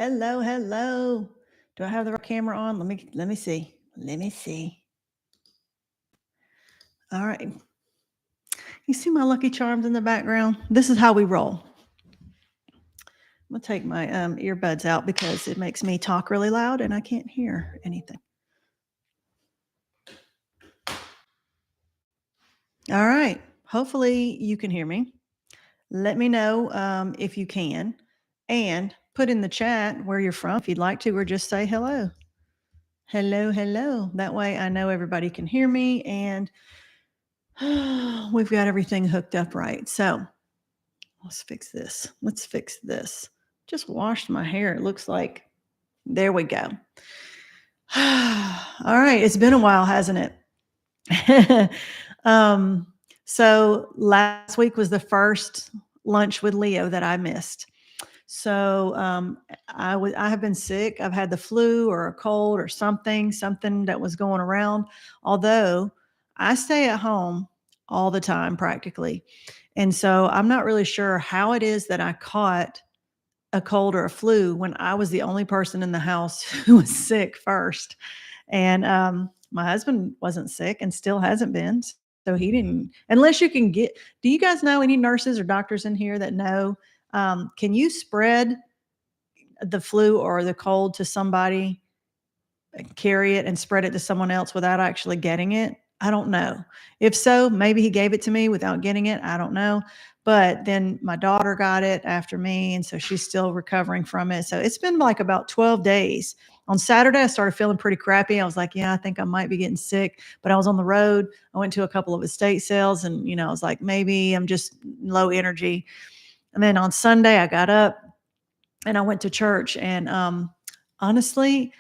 Hello, hello. Do I have the right camera on? Let me see. Let me see. All right. You see my Lucky Charms in the background? This is how we roll. I'm gonna take my earbuds out because it makes me talk really loud and I can't hear anything. All right. Hopefully you can hear me. Let me know if you can, and put in the chat where you're from if you'd like to, or just say hello. Hello, hello. That way I know everybody can hear me and we've got everything hooked up right. So let's fix this. Let's fix this. Just washed my hair. It looks like, there we go. All right. It's been a while, hasn't it? So last week was the first lunch with Leo that I missed. So I have been sick. I've had the flu or a cold or something that was going around. Although I stay at home all the time practically. And so I'm not really sure how it is that I caught a cold or a flu when I was the only person in the house who was sick first. And my husband wasn't sick and still hasn't been. So he didn't, unless you can get, do you guys know any nurses or doctors in here that know, can you spread the flu or the cold to somebody, carry it and spread it to someone else without actually getting it? I don't know. If so, maybe he gave it to me without getting it. I don't know. But then my daughter got it after me, and so she's still recovering from it. So it's been like about 12 days. On Saturday, I started feeling pretty crappy. I was like, yeah, I think I might be getting sick. But I was on the road. I went to a couple of estate sales, and, I was like, maybe I'm just low energy. And then on Sunday, I got up and I went to church. And honestly,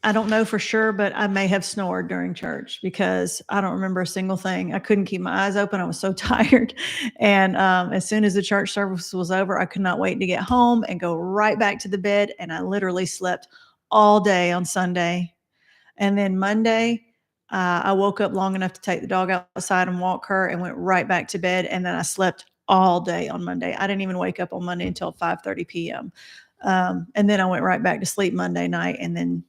I don't know for sure, but I may have snored during church because I don't remember a single thing. I couldn't keep my eyes open. I was so tired. And as soon as the church service was over, I could not wait to get home and go right back to the bed. And I literally slept all day on Sunday. And then Monday, I woke up long enough to take the dog outside and walk her and went right back to bed. And then I slept all day on Monday. I didn't even wake up on Monday until 5:30 p.m. And then I went right back to sleep Monday night, and then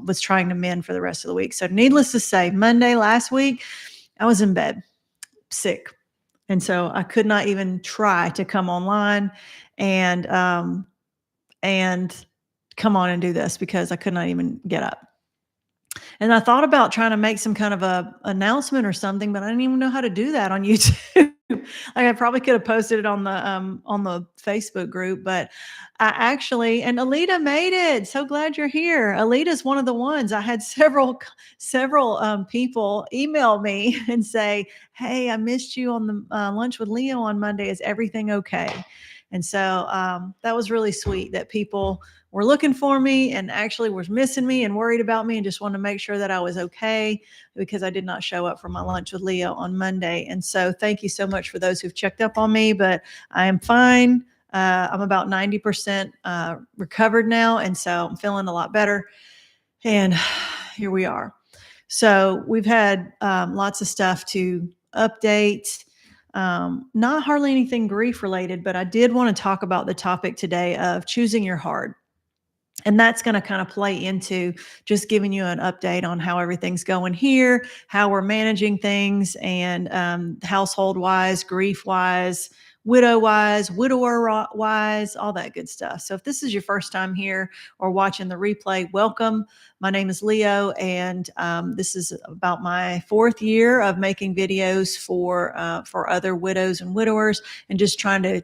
was trying to mend for the rest of the week. So needless to say, Monday last week, I was in bed sick. And so I could not even try to come online and come on and do this because I could not even get up. And I thought about trying to make some kind of a announcement or something, but I didn't even know how to do that on YouTube. Like I probably could have posted it on the Facebook group, but I actually, and Alita made it. So glad you're here. Alita's one of the ones. I had several people email me and say, "Hey, I missed you on the lunch with Leo on Monday. Is everything okay?" And so that was really sweet that people were looking for me and actually was missing me and worried about me and just wanted to make sure that I was okay because I did not show up for my lunch with Leo on Monday. And so thank you so much for those who've checked up on me, but I am fine. I'm about 90% recovered now. And so I'm feeling a lot better. And here we are. So we've had lots of stuff to update. Not hardly anything grief related, but I did want to talk about the topic today of choosing your heart. And that's going to kind of play into just giving you an update on how everything's going here, how we're managing things, and household wise, grief wise, widow wise, widower wise, all that good stuff. So if this is your first time here or watching the replay, welcome. My name is Leo, and this is about my fourth year of making videos for other widows and widowers, and just trying to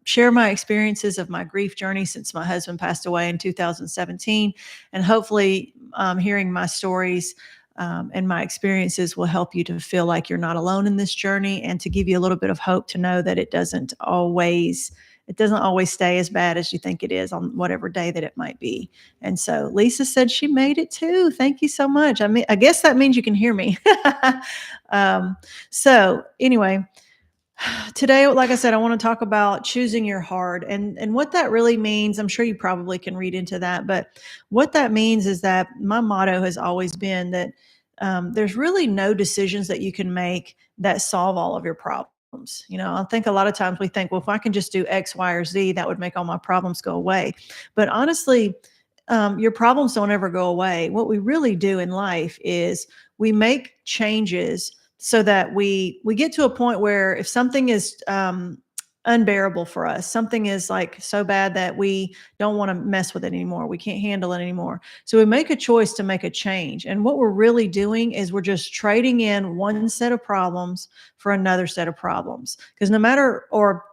share my experiences of my grief journey since my husband passed away in 2017, and hopefully hearing my stories and my experiences will help you to feel like you're not alone in this journey, and to give you a little bit of hope to know that it doesn't always stay as bad as you think it is on whatever day that it might be. And so Lisa said she made it too. Thank you so much. I guess that means you can hear me. So anyway, today, like I said, I want to talk about choosing your heart and what that really means. I'm sure you probably can read into that, but what that means is that my motto has always been that there's really no decisions that you can make that solve all of your problems. I think a lot of times we think, well, if I can just do X, Y, or Z, that would make all my problems go away. But honestly, your problems don't ever go away. What we really do in life is we make changes so that we get to a point where if something is unbearable for us, something is like so bad that we don't want to mess with it anymore. We can't handle it anymore. So we make a choice to make a change. And what we're really doing is we're just trading in one set of problems for another set of problems. Because no matter, or,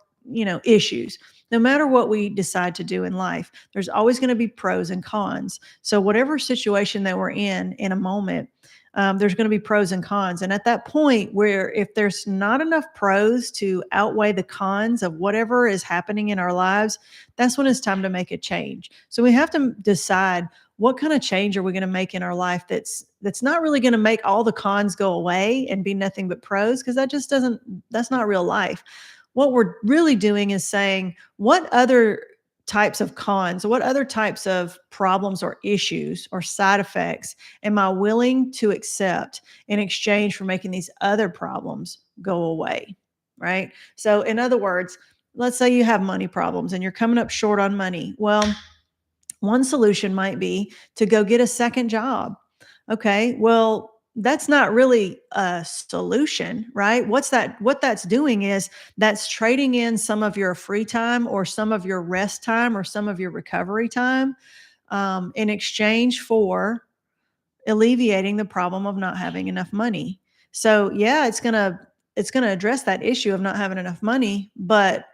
issues, no matter what we decide to do in life, there's always going to be pros and cons. So whatever situation that we're in a moment, there's going to be pros and cons. And at that point, where if there's not enough pros to outweigh the cons of whatever is happening in our lives, that's when it's time to make a change. So we have to decide, what kind of change are we going to make in our life that's not really going to make all the cons go away and be nothing but pros, because that's not real life. What we're really doing is saying, what other types of cons, what other types of problems or issues or side effects am I willing to accept in exchange for making these other problems go away? Right. So, in other words, let's say you have money problems and you're coming up short on money. Well, one solution might be to go get a second job. Okay. Well, that's not really a solution, right? What that's doing is that's trading in some of your free time or some of your rest time or some of your recovery time, in exchange for alleviating the problem of not having enough money. So yeah, it's gonna address that issue of not having enough money, but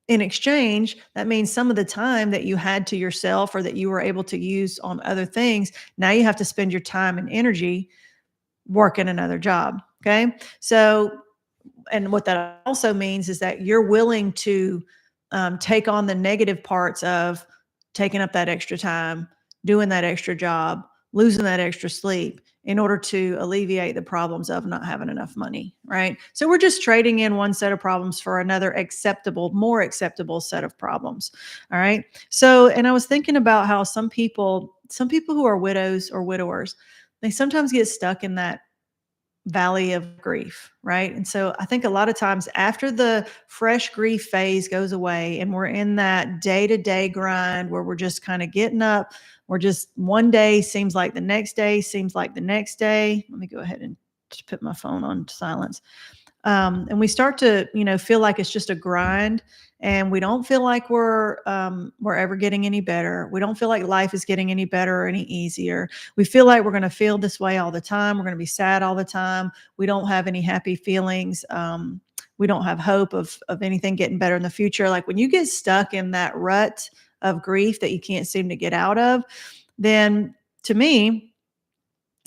in exchange, that means some of the time that you had to yourself or that you were able to use on other things, now you have to spend your time and energy working another job. Okay. So, and what that also means is that you're willing to take on the negative parts of taking up that extra time, doing that extra job, losing that extra sleep in order to alleviate the problems of not having enough money, right? So we're just trading in one set of problems for another more acceptable set of problems. All right. So, and I was thinking about how some people who are widows or widowers, they sometimes get stuck in that valley of grief, right? And so I think a lot of times after the fresh grief phase goes away and we're in that day-to-day grind where we're just kind of getting up, we're just one day seems like the next day seems like the next day. Let me go ahead and just put my phone on silence. And we start to feel like it's just a grind, and we don't feel like we're ever getting any better. We don't feel like life is getting any better or any easier. We feel like we're going to feel this way all the time. We're going to be sad all the time. We don't have any happy feelings. We don't have hope of anything getting better in the future. Like when you get stuck in that rut of grief that you can't seem to get out of, then to me,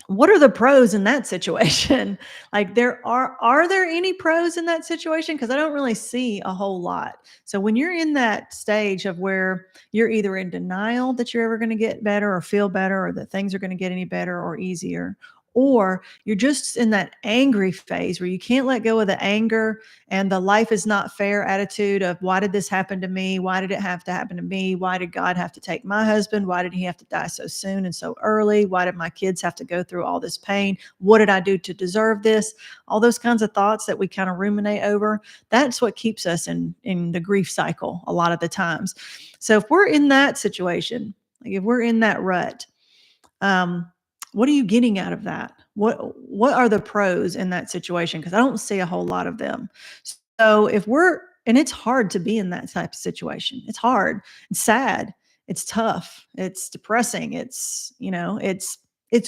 what are the pros in that situation? Like are there any pros in that situation? Because I don't really see a whole lot. So when you're in that stage of where you're either in denial that you're ever going to get better or feel better or that things are going to get any better or easier, or you're just in that angry phase where you can't let go of the anger and the life is not fair attitude of, why did this happen to me? Why did it have to happen to me? Why did God have to take my husband? Why did he have to die so soon and so early? Why did my kids have to go through all this pain? What did I do to deserve this? All those kinds of thoughts that we kind of ruminate over, that's what keeps us in the grief cycle a lot of the times. So if we're in that situation, like if we're in that rut, um, what are you getting out of that? What are the pros in that situation? Because I don't see a whole lot of them. So and it's hard to be in that type of situation. It's hard. It's sad. It's tough. It's depressing. It's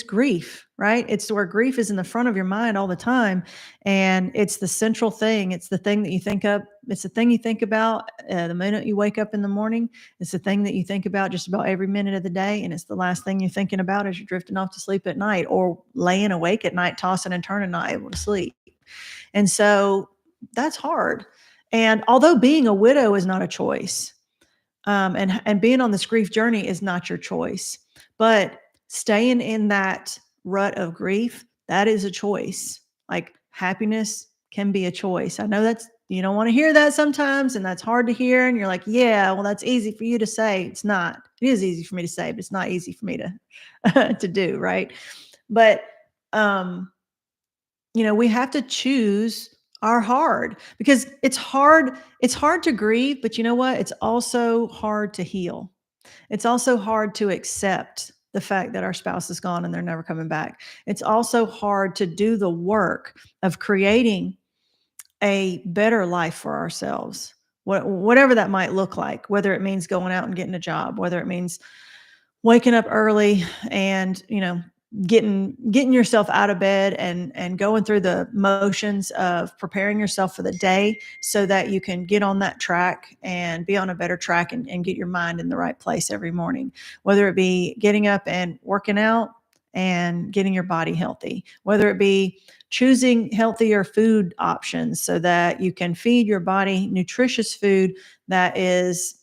grief, right? It's where grief is in the front of your mind all the time. And it's the central thing. It's the thing that you think of. It's the thing you think about the minute you wake up in the morning. It's the thing that you think about just about every minute of the day. And it's the last thing you're thinking about as you're drifting off to sleep at night or laying awake at night, tossing and turning, not able to sleep. And so that's hard. And although being a widow is not a choice, and being on this grief journey is not your choice, but staying in that rut of grief, that is a choice. Like happiness can be a choice. I know that's, you don't want to hear that sometimes, and that's hard to hear. And you're like, yeah, well, that's easy for you to say. It's not. It is easy for me to say, but it's not easy for me to to do, right? But we have to choose are hard because it's hard to grieve, but you know what? It's also hard to heal. It's also hard to accept the fact that our spouse is gone and they're never coming back. It's also hard to do the work of creating a better life for ourselves. Whatever that might look like, whether it means going out and getting a job, whether it means waking up early and, getting yourself out of bed and going through the motions of preparing yourself for the day so that you can get on that track and be on a better track and get your mind in the right place every morning, whether it be getting up and working out and getting your body healthy, whether it be choosing healthier food options so that you can feed your body nutritious food that is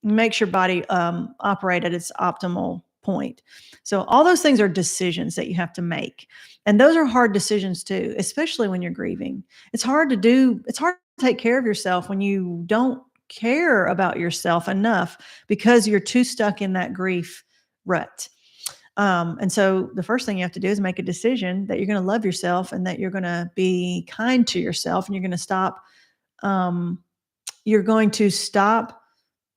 makes your body operate at its optimal point. So all those things are decisions that you have to make. And those are hard decisions too, especially when you're grieving. It's hard to take care of yourself when you don't care about yourself enough because you're too stuck in that grief rut. And so the first thing you have to do is make a decision that you're going to love yourself and that you're going to be kind to yourself and um, you're going to stop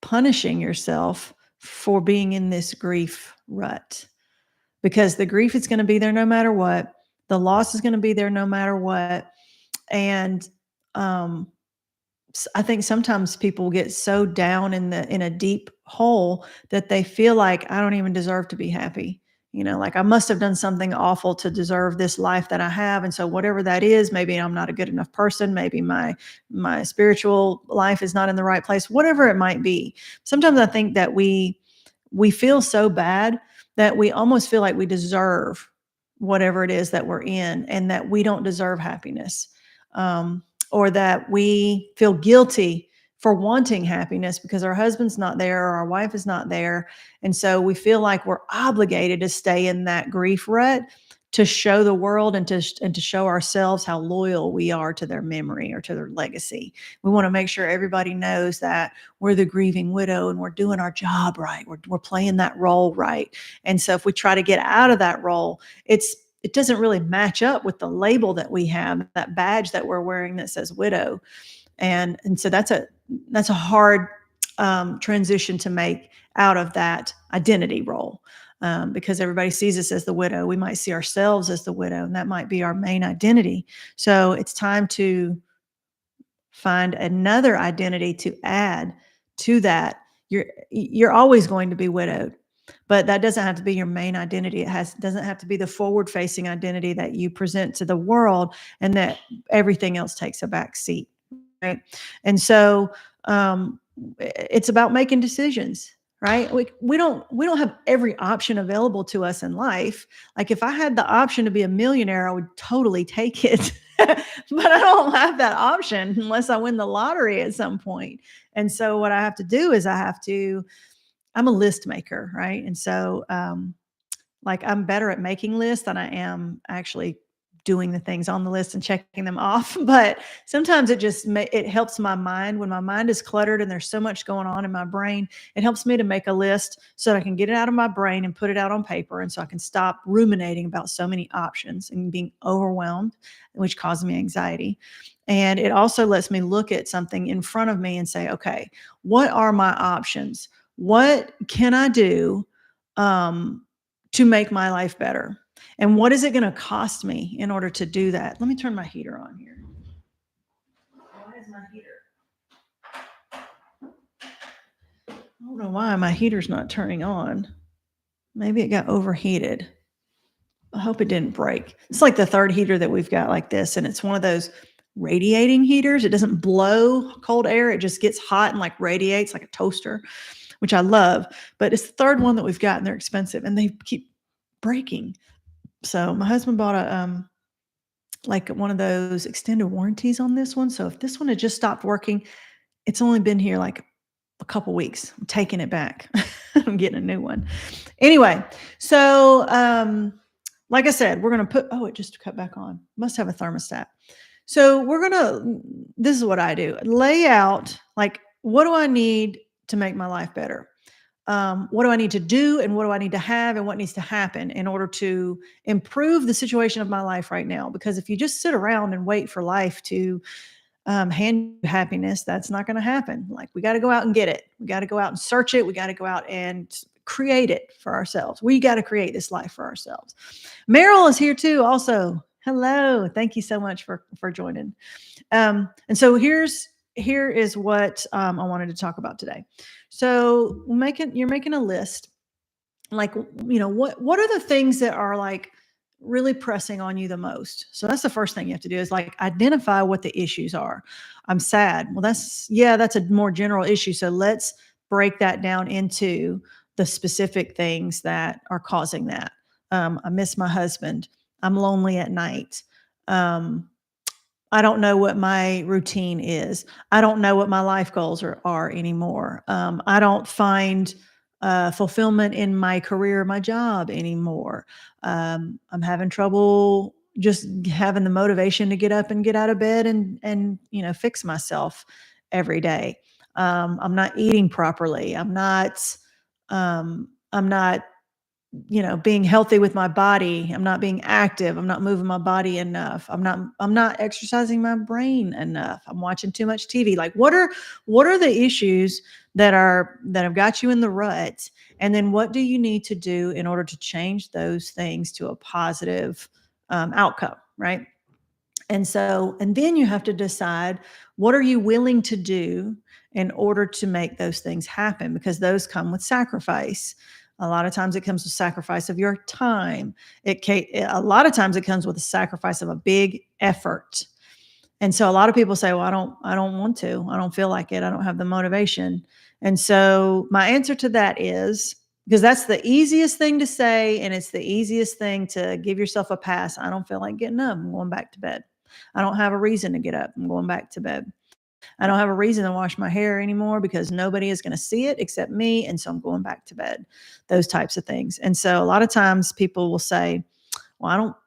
punishing yourself for being in this grief rut because the grief is going to be there no matter what. The loss is going to be there no matter what. And um, I think sometimes people get so down in a deep hole that they feel like I don't even deserve to be happy. Like I must have done something awful to deserve this life that I have. And so whatever that is, maybe I'm not a good enough person. Maybe my spiritual life is not in the right place, whatever it might be. Sometimes I think that we feel so bad that we almost feel like we deserve whatever it is that we're in and that we don't deserve happiness. Or that we feel guilty for wanting happiness because our husband's not there or our wife is not there. And so we feel like we're obligated to stay in that grief rut to show the world and to show ourselves how loyal we are to their memory or to their legacy. We want to make sure everybody knows that we're the grieving widow and we're doing our job right. We're playing that role right. And so if we try to get out of that role, it doesn't really match up with the label that we have, that badge that we're wearing that says widow. And so that's a hard transition to make out of that identity role. Because everybody sees us as the widow. We might see ourselves as the widow, and that might be our main identity. So it's time to find another identity to add to that. You're always going to be widowed, but that doesn't have to be your main identity. Doesn't have to be the forward facing identity that you present to the world and that everything else takes a back seat. Right. And so it's about making decisions, right? We don't have every option available to us in life. Like if I had the option to be a millionaire, I would totally take it. But I don't have that option unless I win the lottery at some point. And so what I have to do is I'm a list maker, right? And so like I'm better at making lists than I am actually doing the things on the list and checking them off. But sometimes it helps my mind when my mind is cluttered and there's so much going on in my brain. It helps me to make a list so that I can get it out of my brain and put it out on paper. And so I can stop ruminating about so many options and being overwhelmed, which causes me anxiety. And it also lets me look at something in front of me and say, okay, what are my options? What can I do to make my life better? And what is it going to cost me in order to do that? Let me turn my heater on here. Why is my heater? I don't know why my heater's not turning on. Maybe it got overheated. I hope it didn't break. It's like the third heater that we've got like this, and it's one of those radiating heaters. It doesn't blow cold air. It just gets hot and like radiates like a toaster, which I love. But it's the third one that we've got, and they're expensive, and they keep breaking. So my husband bought like one of those extended warranties on this one. So if this one had just stopped working, it's only been here like a couple weeks. I'm taking it back. I'm getting a new one. Anyway, so like I said, we're going to it just cut back on. Must have a thermostat. So this is what I do. Lay out like, what do I need to make my life better? what do I need to do and what do I need to have and what needs to happen in order to improve the situation of my life right now? Because if you just sit around and wait for life to hand you happiness, that's not going to happen. Like we got to go out and get it. We got to go out and search it. We got to go out and create it for ourselves. We got to create this life for ourselves. Meryl is here too. Also, hello. Thank you so much for joining. And so here is what I wanted to talk about today. So you're making a list, like, what are the things that are like really pressing on you the most? So that's the first thing you have to do is like identify what the issues are. I'm sad. Well, that's a more general issue. So let's break that down into the specific things that are causing that. I miss my husband. I'm lonely at night. Um, I don't know what my routine is. I don't know what my life goals are anymore. I don't find fulfillment in my career, my job anymore. I'm having trouble just having the motivation to get up and get out of bed and fix myself every day. I'm not eating properly. I'm not being healthy with my body. I'm not being active. I'm not moving my body enough. I'm not exercising my brain enough. I'm watching too much TV. Like what are the issues that have got you in the rut? And then what do you need to do in order to change those things to a positive outcome, right? And then you have to decide, what are you willing to do in order to make those things happen? Because those come with sacrifice. A lot of times it comes with sacrifice of your time. A lot of times it comes with a sacrifice of a big effort. And so a lot of people say, well, I don't want to. I don't feel like it. I don't have the motivation. And so my answer to that is, because that's the easiest thing to say and it's the easiest thing to give yourself a pass. I don't feel like getting up. I'm going back to bed. I don't have a reason to get up. I'm going back to bed. I don't have a reason to wash my hair anymore because nobody is going to see it except me. And so I'm going back to bed. Those types of things. And so a lot of times people will say, well,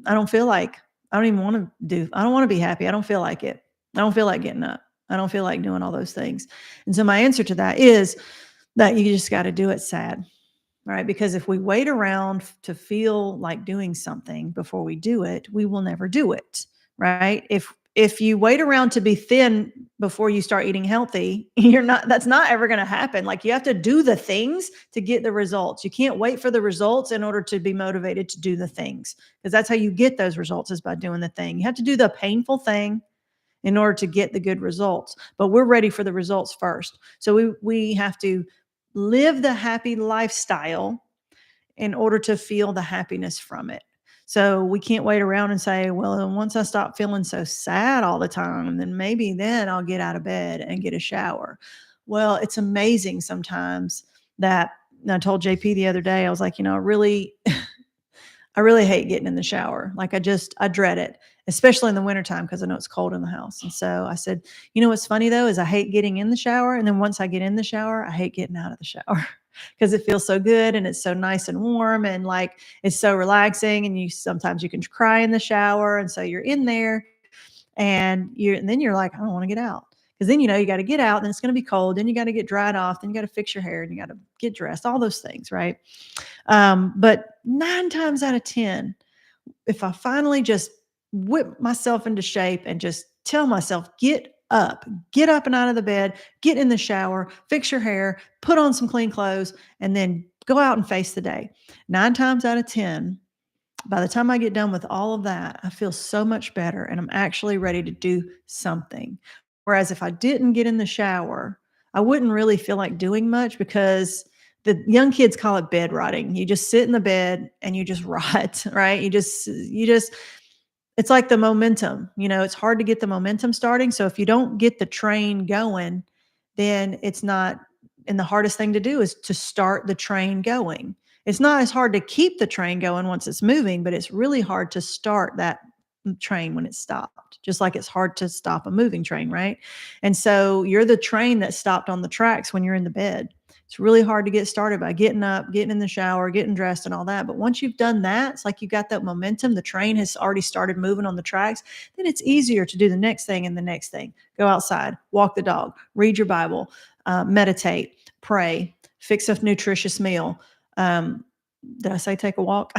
I don't feel like, I don't want to be happy. I don't feel like it. I don't feel like getting up. I don't feel like doing all those things. And so my answer to that is that you just got to do it sad. Right? Because if we wait around to feel like doing something before we do it, we will never do it. Right? If you wait around to be thin before you start eating healthy, that's not ever going to happen. Like you have to do the things to get the results. You can't wait for the results in order to be motivated to do the things, because that's how you get those results, is by doing the thing. You have to do the painful thing in order to get the good results. But we're ready for the results first. So we have to live the happy lifestyle in order to feel the happiness from it. So we can't wait around and say, well, once I stop feeling so sad all the time, then I'll get out of bed and get a shower. Well, it's amazing sometimes that, and I told JP the other day, I was like, I really hate getting in the shower. Like I dread it, especially in the wintertime because I know it's cold in the house. And so I said, what's funny though, is I hate getting in the shower. And then once I get in the shower, I hate getting out of the shower because it feels so good and it's so nice and warm and like it's so relaxing. And sometimes you can cry in the shower. And so you're in there and then you're like, I don't want to get out. Because then, you got to get out, then it's going to be cold. Then you got to get dried off. Then you got to fix your hair and you got to get dressed, all those things. Right. But 9 times out of 10, if I finally just whip myself into shape and just tell myself, get up and out of the bed, get in the shower, fix your hair, put on some clean clothes, and then go out and face the day. 9 times out of 10, by the time I get done with all of that, I feel so much better and I'm actually ready to do something. Whereas if I didn't get in the shower, I wouldn't really feel like doing much, because the young kids call it bed rotting. You just sit in the bed and you just rot, right? It's like the momentum, it's hard to get the momentum starting. So if you don't get the train going, then it's not, and the hardest thing to do is to start the train going. It's not as hard to keep the train going once it's moving, but it's really hard to start that train when it's stopped, just like it's hard to stop a moving train, right? And so you're the train that stopped on the tracks when you're in the bed. It's really hard to get started by getting up, getting in the shower, getting dressed and all that. But once you've done that, it's like you got that momentum. The train has already started moving on the tracks. Then it's easier to do the next thing and the next thing. Go outside, walk the dog, read your Bible, meditate, pray, fix a nutritious meal. Um, did I say take a walk?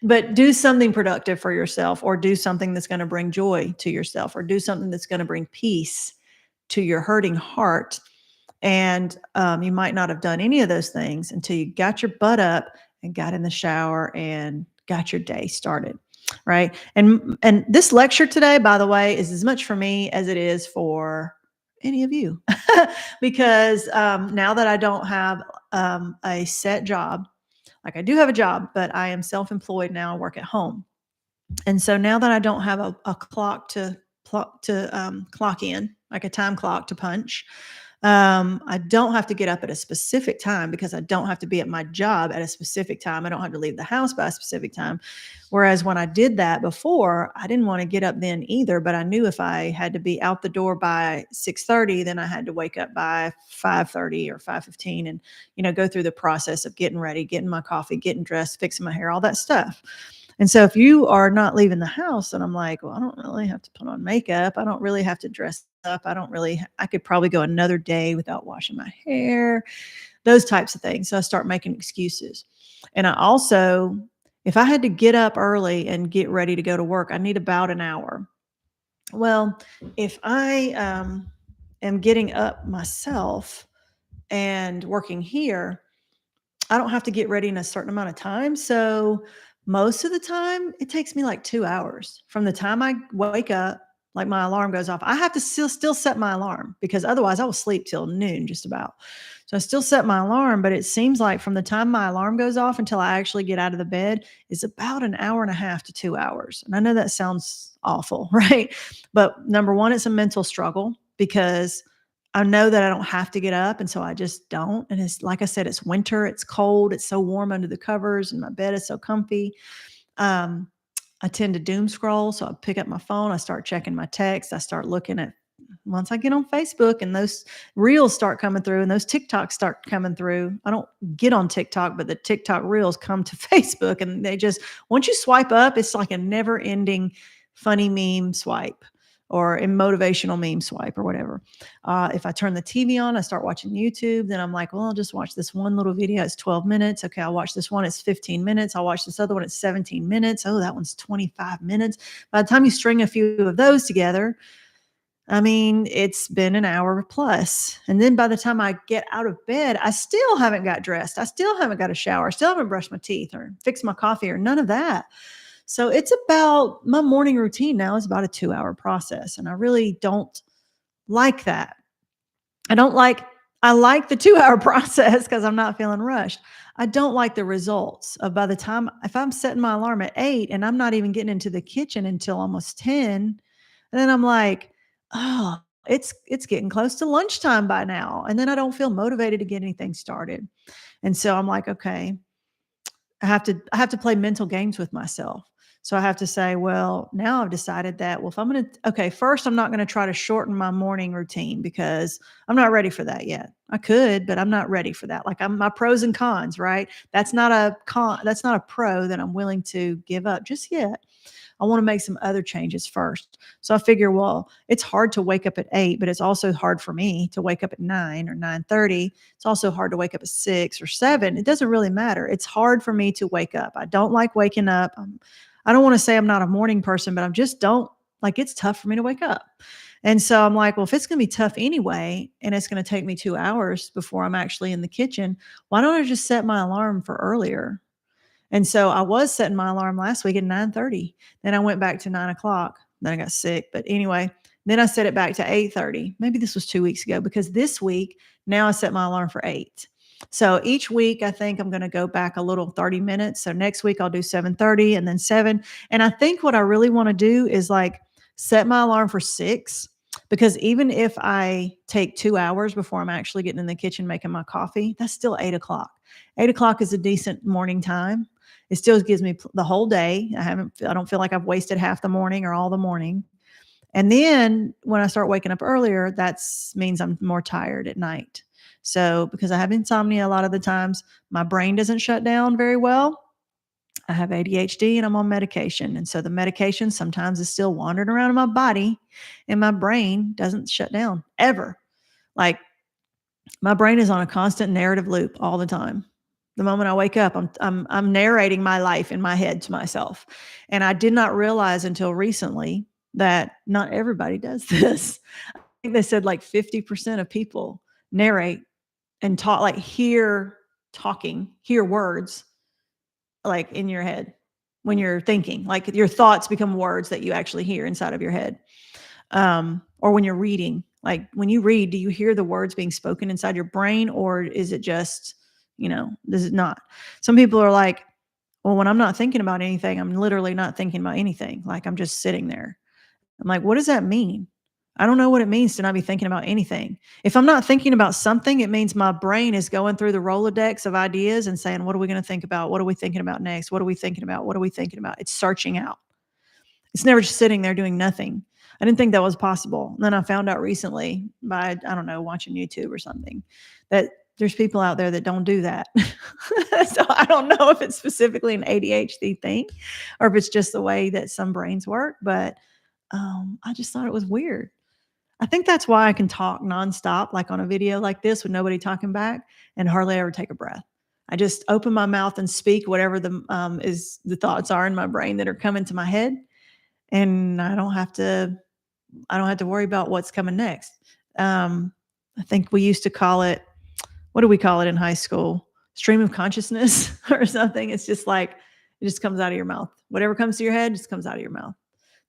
But do something productive for yourself, or do something that's going to bring joy to yourself, or do something that's going to bring peace to your hurting heart. And you might not have done any of those things until you got your butt up and got in the shower and got your day started. Right. And this lecture today, by the way, is as much for me as it is for any of you, because now that I don't have a set job, like I do have a job, but I am self-employed now. I work at home. And so now that I don't have a clock to clock in, like a time clock to punch, I don't have to get up at a specific time because I don't have to be at my job at a specific time. I don't have to leave the house by a specific time. Whereas when I did that before, I didn't want to get up then either, but I knew if I had to be out the door by 6:30, then I had to wake up by 5:30 or 5:15 and, go through the process of getting ready, getting my coffee, getting dressed, fixing my hair, all that stuff. And so if you are not leaving the house, and I'm like, well, I don't really have to put on makeup. I don't really have to dress up. I could probably go another day without washing my hair, those types of things. So I start making excuses. And I also, if I had to get up early and get ready to go to work, I need about an hour. Well, if I am getting up myself and working here, I don't have to get ready in a certain amount of time. So most of the time, it takes me like 2 hours from the time I wake up, like my alarm goes off. I have to still set my alarm because otherwise I will sleep till noon just about. So I still set my alarm, but it seems like from the time my alarm goes off until I actually get out of the bed is about an hour and a half to 2 hours. And I know that sounds awful, right? But number one, it's a mental struggle because I know that I don't have to get up, and so I just don't. And it's like I said, it's winter, it's cold, it's so warm under the covers, and my bed is so comfy. Um, I tend to doom scroll, so I pick up my phone, I start checking my texts, I start looking at once I get on Facebook and those reels start coming through and those TikToks start coming through. I don't get on TikTok, but the TikTok reels come to Facebook and they just, once you swipe up, it's like a never ending funny meme swipe or a motivational meme swipe or whatever. If I turn the TV on, I start watching YouTube. Then I'm like, well, I'll just watch this one little video. It's 12 minutes. Okay, I'll watch this one. It's 15 minutes. I'll watch this other one. It's 17 minutes. Oh, that one's 25 minutes. By the time you string a few of those together, I mean, it's been an hour plus. And then by the time I get out of bed, I still haven't got dressed. I still haven't got a shower. I still haven't brushed my teeth or fixed my coffee or none of that. So it's about my morning routine now is about a 2 hour process. And I really don't like that. I don't like, I like the 2 hour process because I'm not feeling rushed. I don't like the results of by the time, if I'm setting my alarm at 8 and I'm not even getting into the kitchen until almost 10, and then I'm like, oh, it's getting close to lunchtime by now. And then I don't feel motivated to get anything started. And so I'm like, okay, I have to play mental games with myself. So I have to say, well, now I've decided that, well, if I'm going to, okay, first, I'm not going to try to shorten my morning routine because I'm not ready for that yet. I could, but I'm not ready for that. Like I'm my pros and cons, right? That's not a con. That's not a pro that I'm willing to give up just yet. I want to make some other changes first. So I figure, well, it's hard to wake up at 8, but it's also hard for me to wake up at 9 or 9:30. It's also hard to wake up at 6 or 7. It doesn't really matter. It's hard for me to wake up. I don't like waking up. I don't want to say I'm not a morning person, but I'm just don't like it's tough for me to wake up. And so I'm like, well, if it's going to be tough anyway, and it's going to take me 2 hours before I'm actually in the kitchen, why don't I just set my alarm for earlier? And so I was setting my alarm last week at 9:30. Then I went back to 9 o'clock. Then I got sick. But anyway, then I set it back to 8:30. Maybe this was 2 weeks ago because this week, now I set my alarm for 8. So each week, I think I'm going to go back a little 30 minutes. So next week, I'll do 7:30 and then 7. And I think what I really want to do is like set my alarm for 6 because even if I take 2 hours before I'm actually getting in the kitchen making my coffee, that's still 8 o'clock. 8 o'clock is a decent morning time. It still gives me the whole day. I don't feel like I've wasted half the morning or all the morning. And then when I start waking up earlier, that means I'm more tired at night. So because I have insomnia a lot of the times, my brain doesn't shut down very well. I have ADHD and I'm on medication. And so the medication sometimes is still wandering around in my body and my brain doesn't shut down ever. Like My brain is on a constant narrative loop all the time. The moment I wake up, I'm narrating my life in my head to myself. And I did not realize until recently that not everybody does this. I think they said like 50% of people narrate and talk, like hear words like in your head when you're thinking. Like your thoughts become words that you actually hear inside of your head. Or when you're reading, like when you read, do you hear the words being spoken inside your brain, or is it just, this is not? Some people are like, well, when I'm not thinking about anything, I'm literally not thinking about anything. Like I'm just sitting there. I'm like, what does that mean? I don't know what it means to not be thinking about anything. If I'm not thinking about something, it means my brain is going through the Rolodex of ideas and saying, what are we going to think about? What are we thinking about next? What are we thinking about? What are we thinking about? It's searching out. It's never just sitting there doing nothing. I didn't think that was possible. And then I found out recently by, I don't know, watching YouTube or something, that there's people out there that don't do that. So I don't know if it's specifically an ADHD thing or if it's just the way that some brains work, but I just thought it was weird. I think that's why I can talk nonstop, like on a video like this with nobody talking back and hardly ever take a breath. I just open my mouth and speak whatever the thoughts are in my brain that are coming to my head, and I don't have to worry about what's coming next. I think we used to call it, what do we call it in high school? Stream of consciousness or something. It's just like, it just comes out of your mouth. Whatever comes to your head just comes out of your mouth.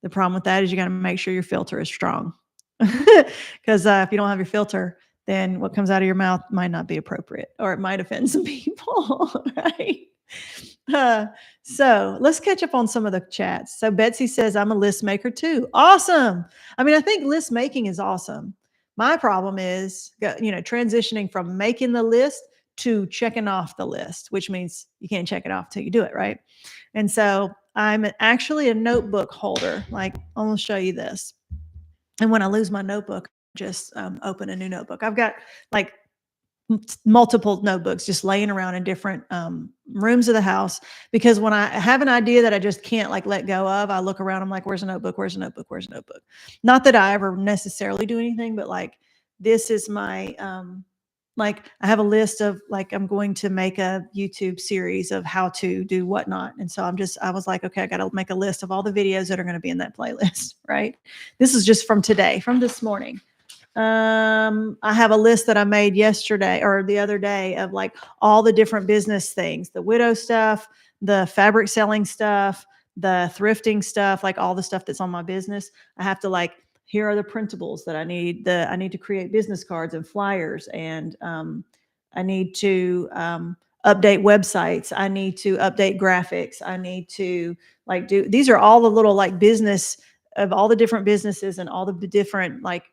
The problem with that is you got to make sure your filter is strong. Because if you don't have your filter, then what comes out of your mouth might not be appropriate, or it might offend some people, right? Uh, so let's catch up on some of the chats. So Betsy says, I'm a list maker too. Awesome. I mean, I think list making is awesome. My problem is, transitioning from making the list to checking off the list, which means you can't check it off till you do it, right? And so I'm actually a notebook holder. Like, I'm going to show you this. And when I lose my notebook, just open a new notebook. I've got like multiple notebooks just laying around in different rooms of the house, because when I have an idea that I just can't like let go of, I look around, I'm like, where's a notebook? Where's a notebook? Where's a notebook? Not that I ever necessarily do anything, but like, this is my, like I have a list of like, I'm going to make a YouTube series of how to do whatnot. And so I was like, okay, I got to make a list of all the videos that are going to be in that playlist, right? This is just from today, from this morning. I have a list that I made yesterday or the other day of like all the different business things, the widow stuff, the fabric selling stuff, the thrifting stuff, like all the stuff that's on my business. I have to like, here are the printables that I need. I need to create business cards and flyers, and I need to update websites. I need to update graphics. I need to like these are all the little like business of all the different businesses and all the different like,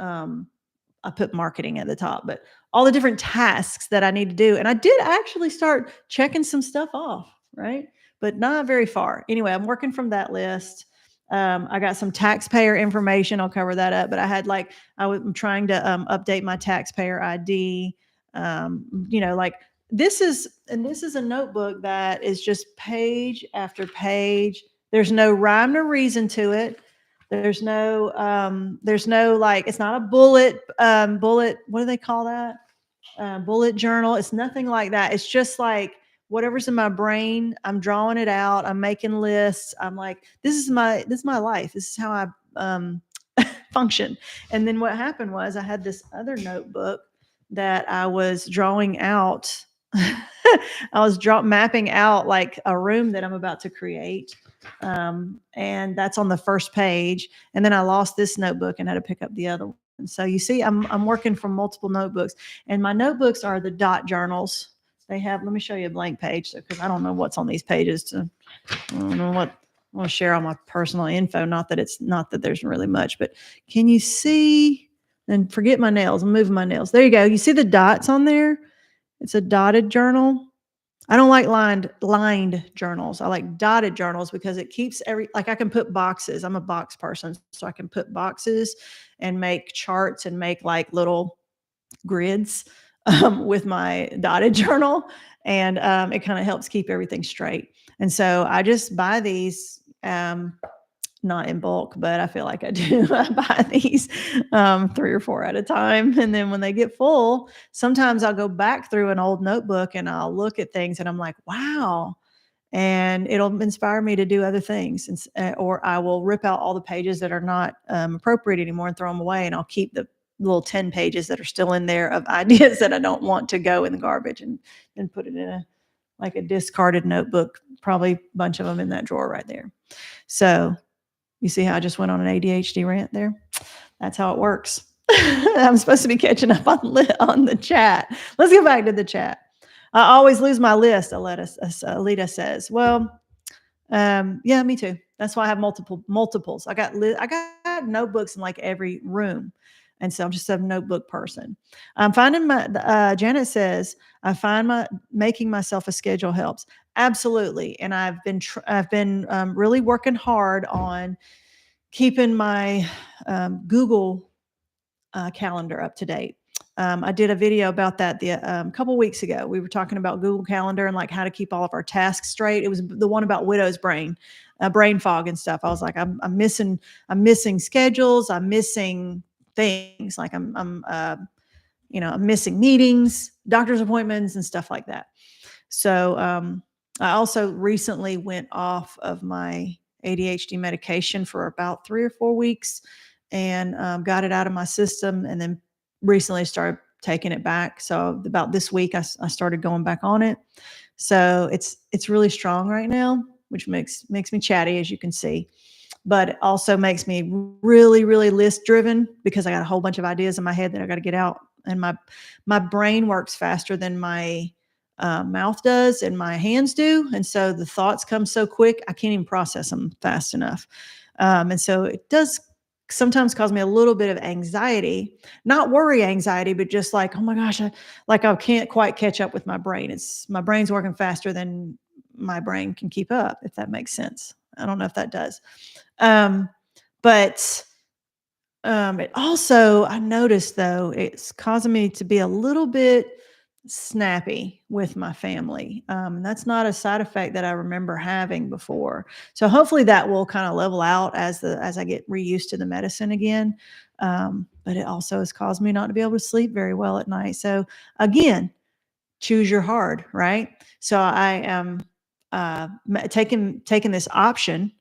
I put marketing at the top, but all the different tasks that I need to do. And I did actually start checking some stuff off, right? But not very far. Anyway, I'm working from that list. I got some taxpayer information. I'll cover that up. But I had like, I'm trying to update my taxpayer ID. Like this is a notebook that is just page after page. There's no rhyme or reason to it. There's no like, it's not a bullet, what do they call that? Bullet journal. It's nothing like that. It's just like whatever's in my brain, I'm drawing it out. I'm making lists. I'm like, this is my life. This is how I function. And then what happened was I had this other notebook that I was drawing out. I was mapping out like a room that I'm about to create. And that's on the first page. And then I lost this notebook and had to pick up the other one. So you see, I'm working from multiple notebooks, and my notebooks are the dot journals. They have, let me show you a blank page, because I don't know what's on these pages. I don't know what, I want to share all my personal info. Not that there's really much, but can you see? And forget my nails. I'm moving my nails. There you go. You see the dots on there? It's a dotted journal. I don't like lined journals. I like dotted journals because it keeps like I can put boxes. I'm a box person, so I can put boxes and make charts and make like little grids with my dotted journal. And it kind of helps keep everything straight. And so I just buy these not in bulk, but I feel like I do. I buy these 3 or 4 at a time, and then when they get full, sometimes I'll go back through an old notebook and I'll look at things and I'm like, "Wow." And it'll inspire me to do other things, and or I will rip out all the pages that are not appropriate anymore and throw them away, and I'll keep the little 10 pages that are still in there of ideas that I don't want to go in the garbage, and put it in a like a discarded notebook, probably a bunch of them in that drawer right there. So you see how I just went on an ADHD rant there? That's how it works. I'm supposed to be catching up on the chat. Let's get back to the chat. I always lose my list, Alita says. Well, yeah, me too. That's why I have multiples. I got notebooks in like every room, and so I'm just a notebook person. I'm finding my. Janet says I find my making myself a schedule helps absolutely, and I've been really working hard on keeping my Google calendar up to date. I did a video about that the couple weeks ago. We were talking about Google Calendar and like how to keep all of our tasks straight. It was the one about widow's brain fog and stuff. I was like, I'm missing schedules. I'm missing things. Like I'm missing meetings, doctor's appointments, and stuff like that. So I also recently went off of my ADHD medication for about 3 or 4 weeks and got it out of my system, and then recently started taking it back. So about this week, I started going back on it. So it's really strong right now, which makes me chatty, as you can see. But it also makes me really, really list driven because I got a whole bunch of ideas in my head that I got to get out, and my brain works faster than my mouth does and my hands do, and so the thoughts come so quick I can't even process them fast enough. And so it does sometimes cause me a little bit of anxiety, not worry anxiety, but just like, oh my gosh, I can't quite catch up with my brain. It's my brain's working faster than my brain can keep up, if that makes sense. I don't know if that does. Um, but it also, I noticed though, it's causing me to be a little bit snappy with my family. That's not a side effect that I remember having before. So hopefully that will kind of level out as I get reused to the medicine again. But it also has caused me not to be able to sleep very well at night. So again, choose your hard, right? So I am taking this option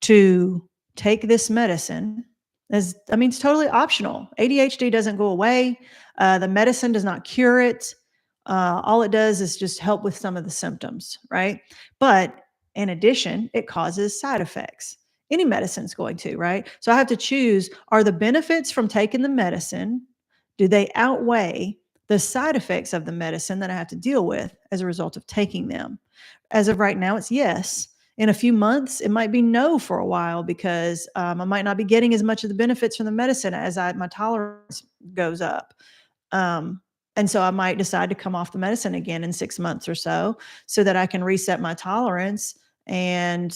to take this medicine. It's totally optional. ADHD doesn't go away. The medicine does not cure it. All it does is just help with some of the symptoms, right? But in addition, it causes side effects. Any medicine's going to, right? So I have to choose, are the benefits from taking the medicine, do they outweigh the side effects of the medicine that I have to deal with as a result of taking them? As of right now, it's yes. In a few months, it might be no for a while because I might not be getting as much of the benefits from the medicine as my tolerance goes up. Um, and so I might decide to come off the medicine again in 6 months or so that I can reset my tolerance. And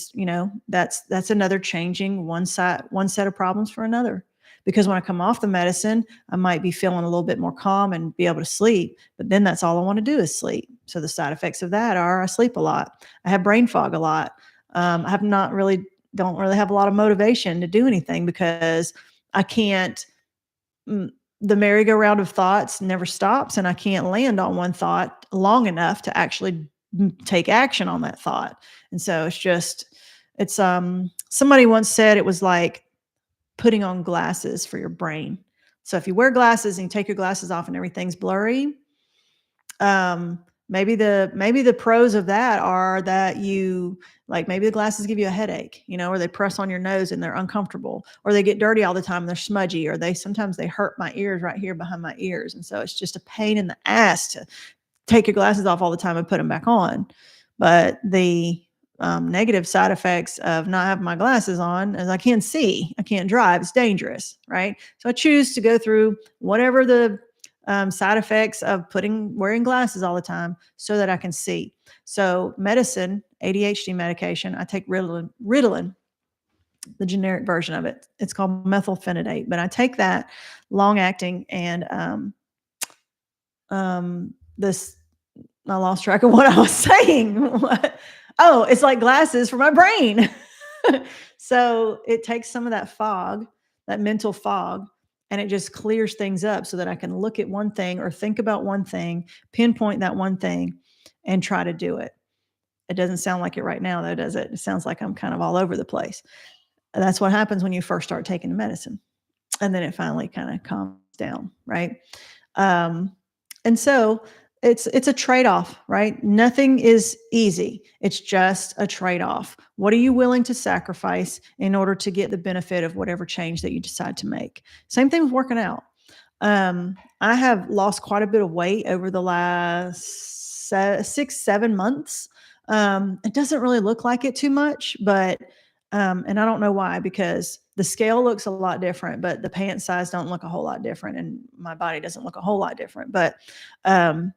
that's another changing one set of problems for another. Because when I come off the medicine, I might be feeling a little bit more calm and be able to sleep. But then that's all I want to do is sleep. So the side effects of that are I sleep a lot. I have brain fog a lot. I have not really don't really have a lot of motivation to do anything because I can't. The merry-go-round of thoughts never stops, and I can't land on one thought long enough to actually take action on that thought. And so it's somebody once said it was like putting on glasses for your brain. So if you wear glasses and you take your glasses off and everything's blurry, maybe the pros of that are that maybe the glasses give you a headache, or they press on your nose and they're uncomfortable, or they get dirty all the time and they're smudgy, or sometimes they hurt my ears right here behind my ears. And so it's just a pain in the ass to take your glasses off all the time and put them back on. But the negative side effects of not having my glasses on is I can't see, I can't drive, it's dangerous, right? So I choose to go through whatever the side effects of wearing glasses all the time so that I can see. So medicine, ADHD medication, I take Ritalin, the generic version of it. It's called methylphenidate, but I take that long acting, and this I lost track of what I was saying. Oh, it's like glasses for my brain. So it takes some of that fog, that mental fog, and it just clears things up so that I can look at one thing or think about one thing, pinpoint that one thing, and try to do it. It doesn't sound like it right now, though, does it? It sounds like I'm kind of all over the place. That's what happens when you first start taking the medicine. And then it finally kind of calms down, right? Um, and so it's a trade-off, right? Nothing is easy. It's just a trade-off. What are you willing to sacrifice in order to get the benefit of whatever change that you decide to make? Same thing with working out. I have lost quite a bit of weight over the last 6, 7 months. It doesn't really look like it too much, but and I don't know why, because the scale looks a lot different, but the pant size don't look a whole lot different, and my body doesn't look a whole lot different. But um,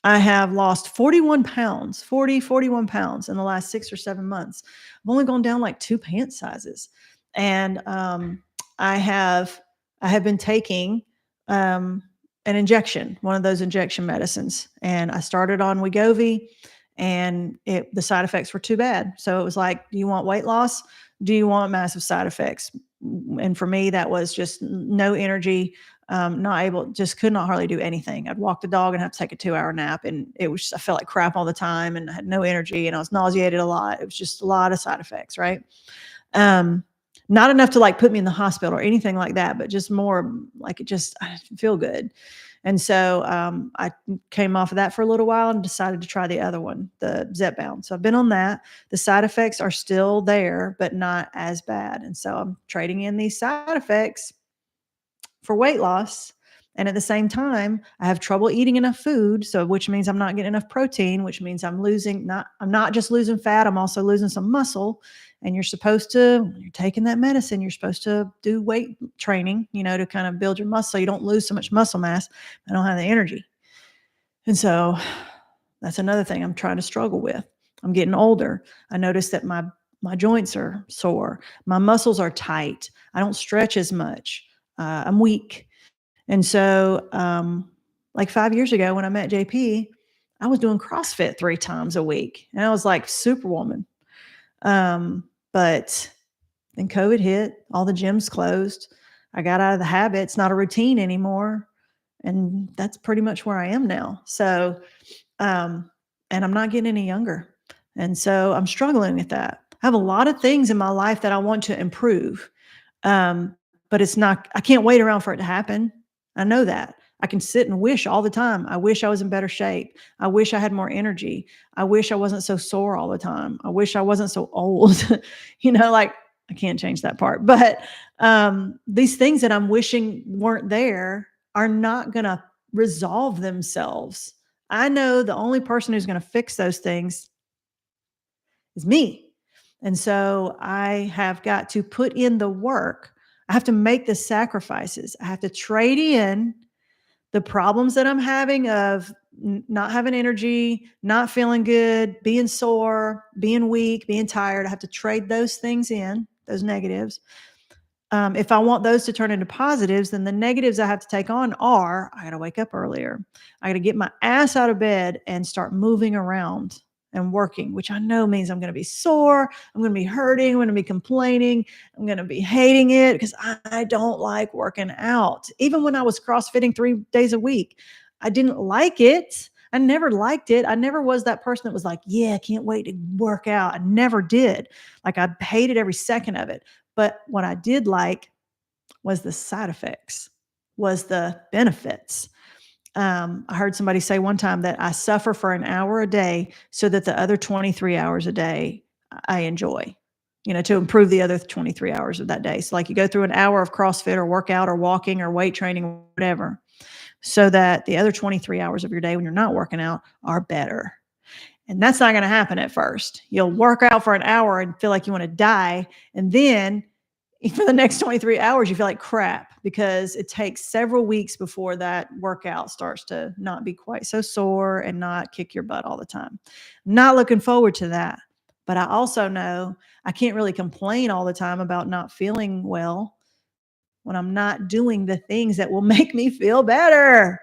I have lost 41 pounds, 41 pounds in the last 6 or 7 months. I've only gone down like 2 pant sizes. And I have I have been taking um, an injection, one of those injection medicines. And I started on Wegovy, and the side effects were too bad. So it was like, do you want weight loss? Do you want massive side effects? And for me, that was just no energy, not able, just could not hardly do anything. I'd walk the dog and have to take a 2-hour nap. And it was, I felt like crap all the time and I had no energy and I was nauseated a lot. It was just a lot of side effects, right? Um, Not enough to like put me in the hospital or anything like that, but just more like it just, I didn't feel good. And so I came off of that for a little while and decided to try the other one, the Zepbound. So I've been on that. The side effects are still there, but not as bad. And so I'm trading in these side effects for weight loss. And at the same time, I have trouble eating enough food. So which means I'm not getting enough protein, which means I'm not just losing fat, I'm also losing some muscle. And you're supposed to, when you're taking that medicine, you're supposed to do weight training, to kind of build your muscle so you don't lose so much muscle mass. I don't have the energy. And so that's another thing I'm trying to struggle with. I'm getting older. I notice that my joints are sore. My muscles are tight. I don't stretch as much. I'm weak. And so, like 5 years ago when I met JP, I was doing CrossFit 3 times a week and I was like superwoman. But then COVID hit, all the gyms closed. I got out of the habit. It's not a routine anymore. And that's pretty much where I am now. So, and I'm not getting any younger. And so I'm struggling with that. I have a lot of things in my life that I want to improve. But I can't wait around for it to happen. I know that. I can sit and wish all the time. I wish I was in better shape. I wish I had more energy. I wish I wasn't so sore all the time. I wish I wasn't so old. Like I can't change that part. But these things that I'm wishing weren't there are not going to resolve themselves. I know the only person who's going to fix those things is me. And so I have got to put in the work. I have to make the sacrifices. I have to trade in the problems that I'm having of not having energy, not feeling good, being sore, being weak, being tired. I have to trade those things in, those negatives. If I want those to turn into positives, then the negatives I have to take on are I got to wake up earlier. I got to get my ass out of bed and start moving around and working, which I know means I'm going to be sore. I'm going to be hurting. I'm going to be complaining. I'm going to be hating it because I don't like working out. Even when I was CrossFitting 3 days a week, I didn't like it. I never liked it. I never was that person that was like, yeah, I can't wait to work out. I never did. Like I hated every second of it. But what I did like was the side effects, was the benefits. I heard somebody say one time that I suffer for an hour a day so that the other 23 hours a day I enjoy, to improve the other 23 hours of that day. So like you go through an hour of CrossFit or workout or walking or weight training or whatever, so that the other 23 hours of your day when you're not working out are better. And that's not going to happen at first. You'll work out for an hour and feel like you want to die. And then for the next 23 hours, you feel like crap because it takes several weeks before that workout starts to not be quite so sore and not kick your butt all the time. Not looking forward to that. But I also know I can't really complain all the time about not feeling well when I'm not doing the things that will make me feel better.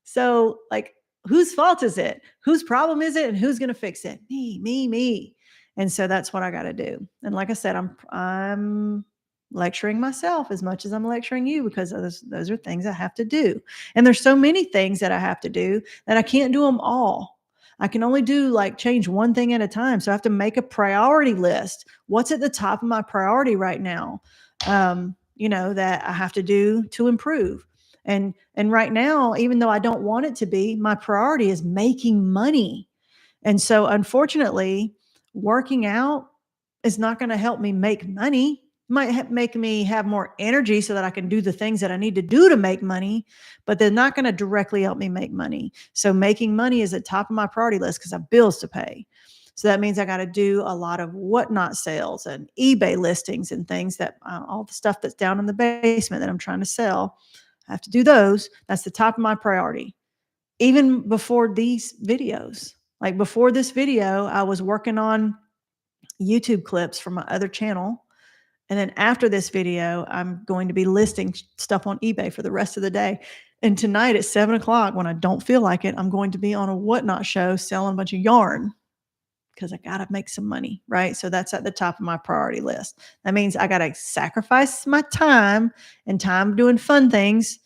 So, like, whose fault is it? Whose problem is it? And who's going to fix it? Me. And so that's what I got to do. And like I said, I'm lecturing myself as much as I'm lecturing you, because those are things I have to do. And there's so many things that I have to do that I can't do them all. I can only do like change one thing at a time. So I have to make a priority list. What's at the top of my priority right now? That I have to do to improve. And right now, even though I don't want it to be, my priority is making money. And so unfortunately, working out is not going to help me make money. It might make me have more energy so that I can do the things that I need to do to make money, but they're not going to directly help me make money. So making money is at top of my priority list because I have bills to pay. So that means I got to do a lot of whatnot sales and eBay listings and things that all the stuff that's down in the basement that I'm trying to sell. I have to do those. That's the top of my priority. Even before these videos, like before this video, I was working on YouTube clips for my other channel. And then after this video, I'm going to be listing stuff on eBay for the rest of the day. And tonight at 7 o'clock, when I don't feel like it, I'm going to be on a whatnot show selling a bunch of yarn because I got to make some money, right? So that's at the top of my priority list. That means I got to sacrifice my time and time doing fun things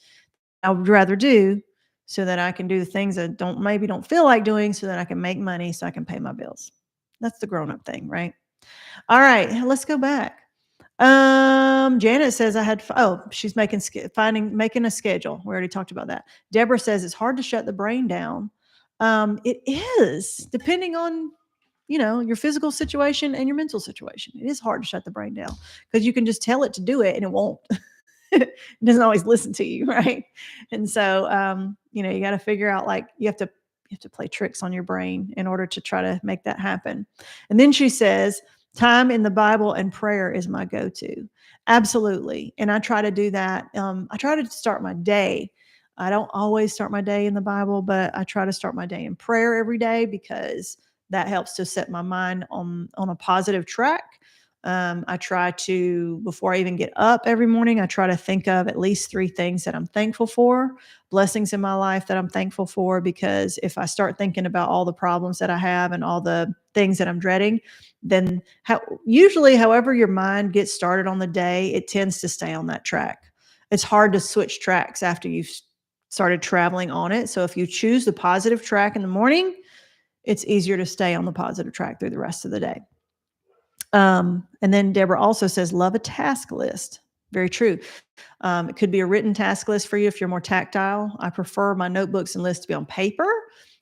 I would rather do so that I can do the things that maybe don't feel like doing so that I can make money so I can pay my bills. That's the grown-up thing, right? All right, let's go back. Janet says she's making a schedule. We already talked about that. Deborah says it's hard to shut the brain down. It is, depending on your physical situation and your mental situation. It is hard to shut the brain down because you can just tell it to do it and it won't. It doesn't always listen to you, right? And so you got to figure out, like, you have to play tricks on your brain in order to try to make that happen. And then she says, time in the Bible and prayer is my go-to. Absolutely. And I try to do that. I try to start my day. I don't always start my day in the Bible, but I try to start my day in prayer every day because that helps to set my mind on a positive track. I try to, before I even get up every morning, I try to think of at least 3 things that I'm thankful for, blessings in my life that I'm thankful for, because if I start thinking about all the problems that I have and all the things that I'm dreading, then usually however your mind gets started on the day, it tends to stay on that track. It's hard to switch tracks after you've started traveling on it. So if you choose the positive track in the morning, it's easier to stay on the positive track through the rest of the day. And then Deborah also says, love a task list. Very true. It could be a written task list for you if you're more tactile. I prefer my notebooks and lists to be on paper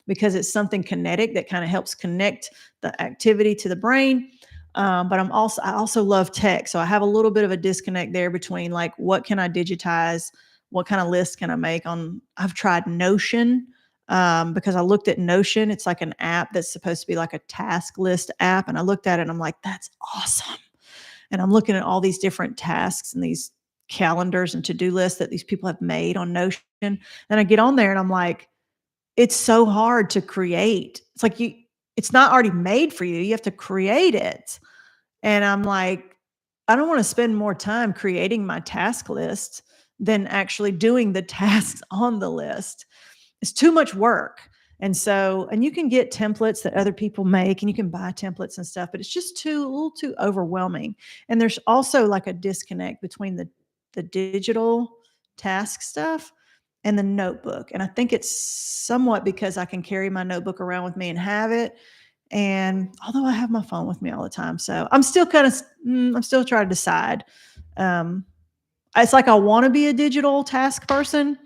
because it's something kinetic that kind of helps connect the activity to the brain. But I also love text. So I have a little bit of a disconnect there between, like, what can I digitize? What kind of list can I make I've tried Notion. Because I looked at Notion. It's like an app that's supposed to be like a task list app. And I looked at it and I'm like, that's awesome. And I'm looking at all these different tasks and these calendars and to-do lists that these people have made on Notion. And I get on there and I'm like, it's so hard to create. It's like it's not already made for you. You have to create it. And I'm like, I don't want to spend more time creating my task list than actually doing the tasks on the list. It's too much work. And you can get templates that other people make and you can buy templates and stuff, but it's just a little too overwhelming. And there's also like a disconnect between the digital task stuff and the notebook. And I think it's somewhat because I can carry my notebook around with me and have it. And although I have my phone with me all the time, so I'm still I'm still trying to decide. It's like I want to be a digital task person,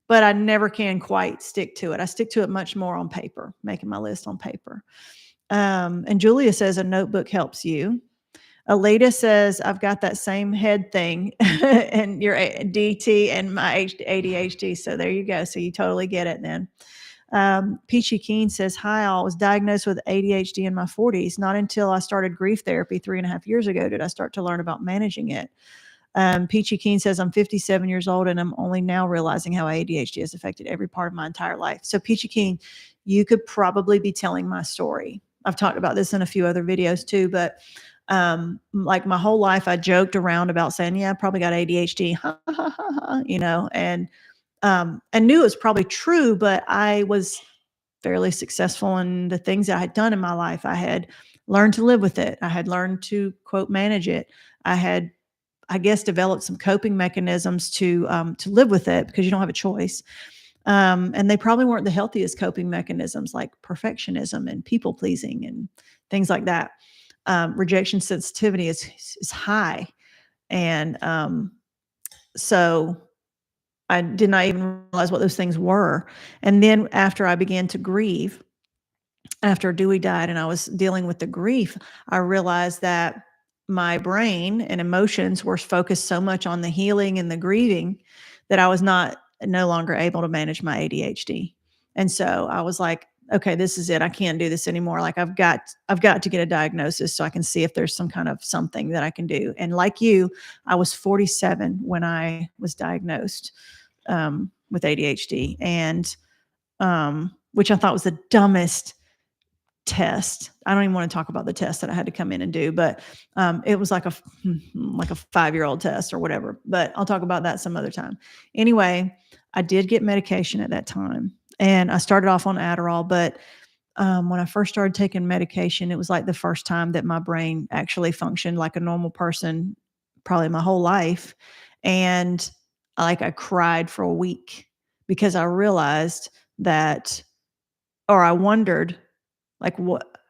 but I never can quite stick to it. I stick to it much more on paper, making my list on paper. And Julia says a notebook helps you. Alita says, I've got that same head thing and your DT and my ADHD. So there you go. So you totally get it then. Peachy Keen says, hi, I was diagnosed with ADHD in my 40s. Not until I started grief therapy 3.5 years ago did I start to learn about managing it. Peachy Keen says, I'm 57 years old and I'm only now realizing how ADHD has affected every part of my entire life. So Peachy Keen, you could probably be telling my story. I've talked about this in a few other videos too, but like my whole life, I joked around about saying, yeah, I probably got ADHD, and I knew it was probably true, but I was fairly successful in the things that I had done in my life. I had learned to live with it. I had learned to quote manage it. I had, I guess, developed some coping mechanisms to live with it because you don't have a choice. And they probably weren't the healthiest coping mechanisms, like perfectionism and people pleasing and things like that. Rejection sensitivity is high, and so I did not even realize what those things were. And then after I began to grieve, after Dewey died and I was dealing with the grief, I realized that my brain and emotions were focused so much on the healing and the grieving that I was no longer able to manage my ADHD. And so I was like, okay, this is it. I can't do this anymore. Like I've got to get a diagnosis so I can see if there's some kind of something that I can do. And like you, I was 47 when I was diagnosed with ADHD, and which I thought was the dumbest test. I don't even want to talk about the test that I had to come in and do, but it was like a 5-year-old test or whatever. But I'll talk about that some other time. Anyway, I did get medication at that time, and I started off on Adderall. But when I first started taking medication, it was like the first time that my brain actually functioned like a normal person, probably my whole life. And like I cried for a week because I realized that, or I wondered, like,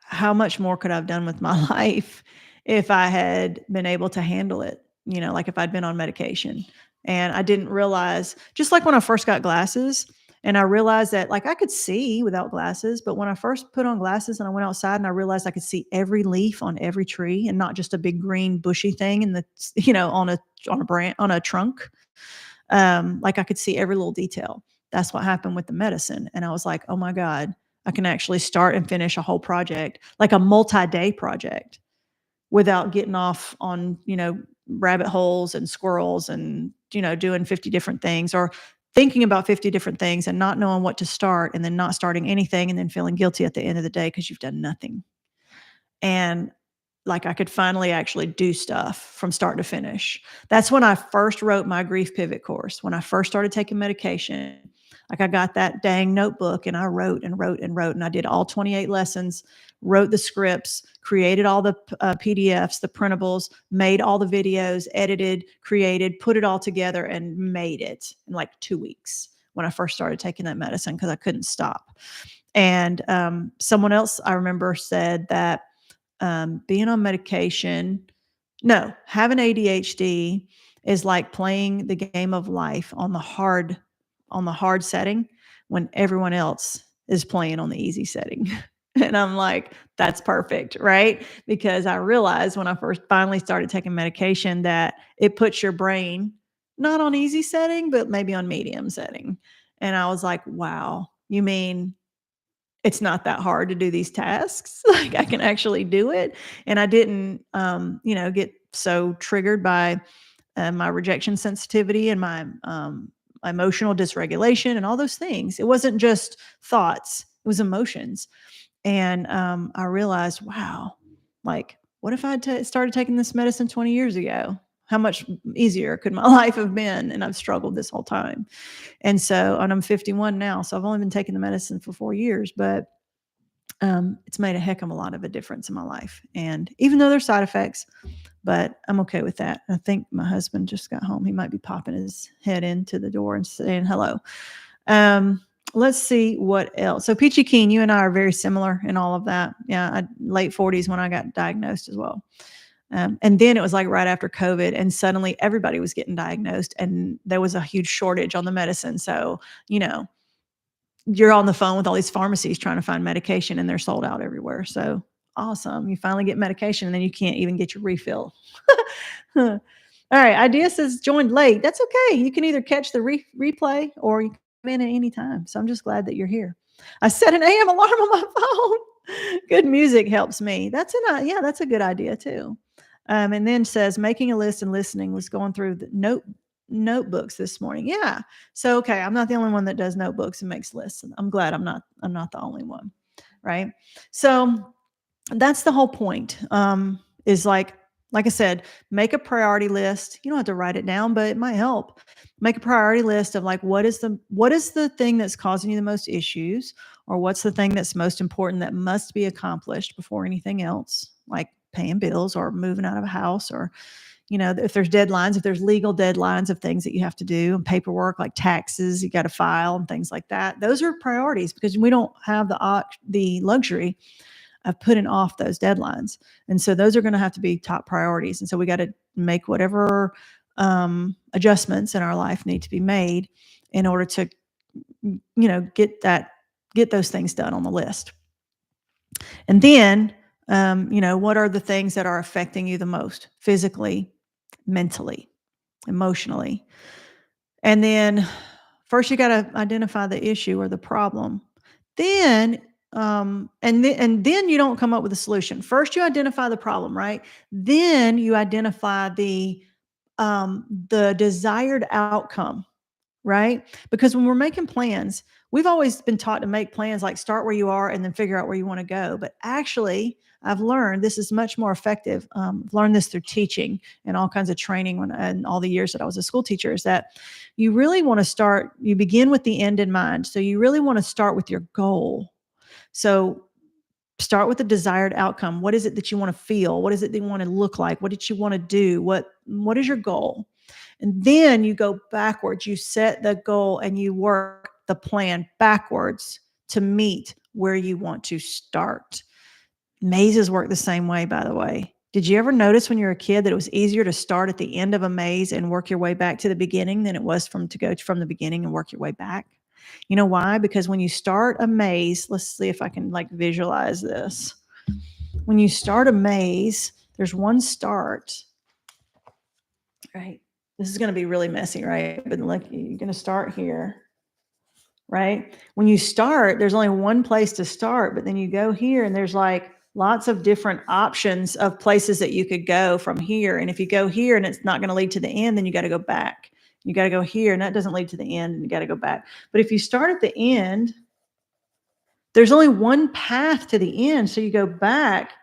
how much more could I have done with my life if I had been able to handle it, like if I'd been on medication. And I didn't realize, just like when I first got glasses, and I realized that like I could see without glasses, but when I first put on glasses and I went outside and I realized I could see every leaf on every tree and not just a big green bushy thing in the, on a trunk. Like I could see every little detail. That's what happened with the medicine. And I was like, oh my God, I can actually start and finish a whole project, like a multi-day project, without getting off on, rabbit holes and squirrels and, doing 50 different things, or thinking about 50 different things and not knowing what to start, and then not starting anything, and then feeling guilty at the end of the day because you've done nothing. And like I could finally actually do stuff from start to finish. That's when I first wrote my grief pivot course. When I first started taking medication, like I got that dang notebook and I wrote and wrote and wrote, and I did all 28 lessons, wrote the scripts, created all the PDFs, the printables, made all the videos, edited, created, put it all together, and made it in like 2 weeks when I first started taking that medicine because I couldn't stop. And someone else I remember said that being on medication, no, having ADHD is like playing the game of life on the hard setting when everyone else is playing on the easy setting. And I'm like, that's perfect, right? Because I realized when I first finally started taking medication that it puts your brain not on easy setting, but maybe on medium setting. And I was like, wow, you mean it's not that hard to do these tasks? Like I can actually do it. And I didn't, get so triggered by my rejection sensitivity and my emotional dysregulation and all those things. It wasn't just thoughts, it was emotions. And I realized, wow, like what if I started taking this medicine 20 years ago? How much easier could my life have been? And I've struggled this whole time. And I'm 51 now, so I've only been taking the medicine for 4 years, but it's made a heck of a lot of a difference in my life. And even though there's side effects, but I'm okay with that. I think my husband just got home. He might be popping his head into the door and saying hello. Let's see what else. So Peachy Keen, you and I are very similar in all of that. Yeah, late 40s when I got diagnosed as well. And then it was like right after COVID, and suddenly everybody was getting diagnosed, and there was a huge shortage on the medicine. So, you're on the phone with all these pharmacies trying to find medication, and they're sold out everywhere. So awesome. You finally get medication, and then you can't even get your refill. All right. Idea says joined late. That's okay. You can either catch the replay or you can come in at any time. So I'm just glad that you're here. I set an AM alarm on my phone. Good music helps me. That's a good idea too. And then says making a list and listening, was going through the notebooks this morning. Yeah. So okay, I'm not the only one that does notebooks and makes lists. I'm glad I'm not the only one. Right. So that's the whole point. Is like Like I said, make a priority list. You don't have to write it down, but it might help. Make a priority list of like what is the thing that's causing you the most issues, or what's the thing that's most important that must be accomplished before anything else, like paying bills or moving out of a house, or if there's deadlines, if there's legal deadlines of things that you have to do, and paperwork like taxes you got to file and things like that. Those are priorities because we don't have the luxury of putting off those deadlines. And so those are going to have to be top priorities. And so we got to make whatever adjustments in our life need to be made in order to, get those things done on the list. And then, what are the things that are affecting you the most physically, mentally, emotionally? And then first you got to identify the issue or the problem. Then and then you don't come up with a solution. First you identify the problem, right? Then you identify the desired outcome, right? Because when we're making plans, we've always been taught to make plans like start where you are and then figure out where you want to go. But actually, I've learned this is much more effective. I've learned this through teaching and all kinds of training and all the years that I was a school teacher, is that you really want to start, you begin with the end in mind. So you really want to start with your goal. So start with the desired outcome. What is it that you want to feel? What is it that you want to look like? What did you want to do? What is your goal? And then you go backwards. You set the goal and you work the plan backwards to meet where you want to start. Mazes work the same way, by the way. Did you ever notice when you were a kid that it was easier to start at the end of a maze and work your way back to the beginning than it was to go from the beginning and work your way back? You know why? Because when you start a maze, let's see if I can visualize this. When you start a maze, there's one start, right? This is going to be really messy, right? But like you're going to start here, right? When you start, there's only one place to start, but then you go here and there's like lots of different options of places that you could go from here. And if you go here and it's not going to lead to the end, then you got to go back. You got to go here and that doesn't lead to the end and you got to go back. But if you start at the end, there's only one path to the end. So you go back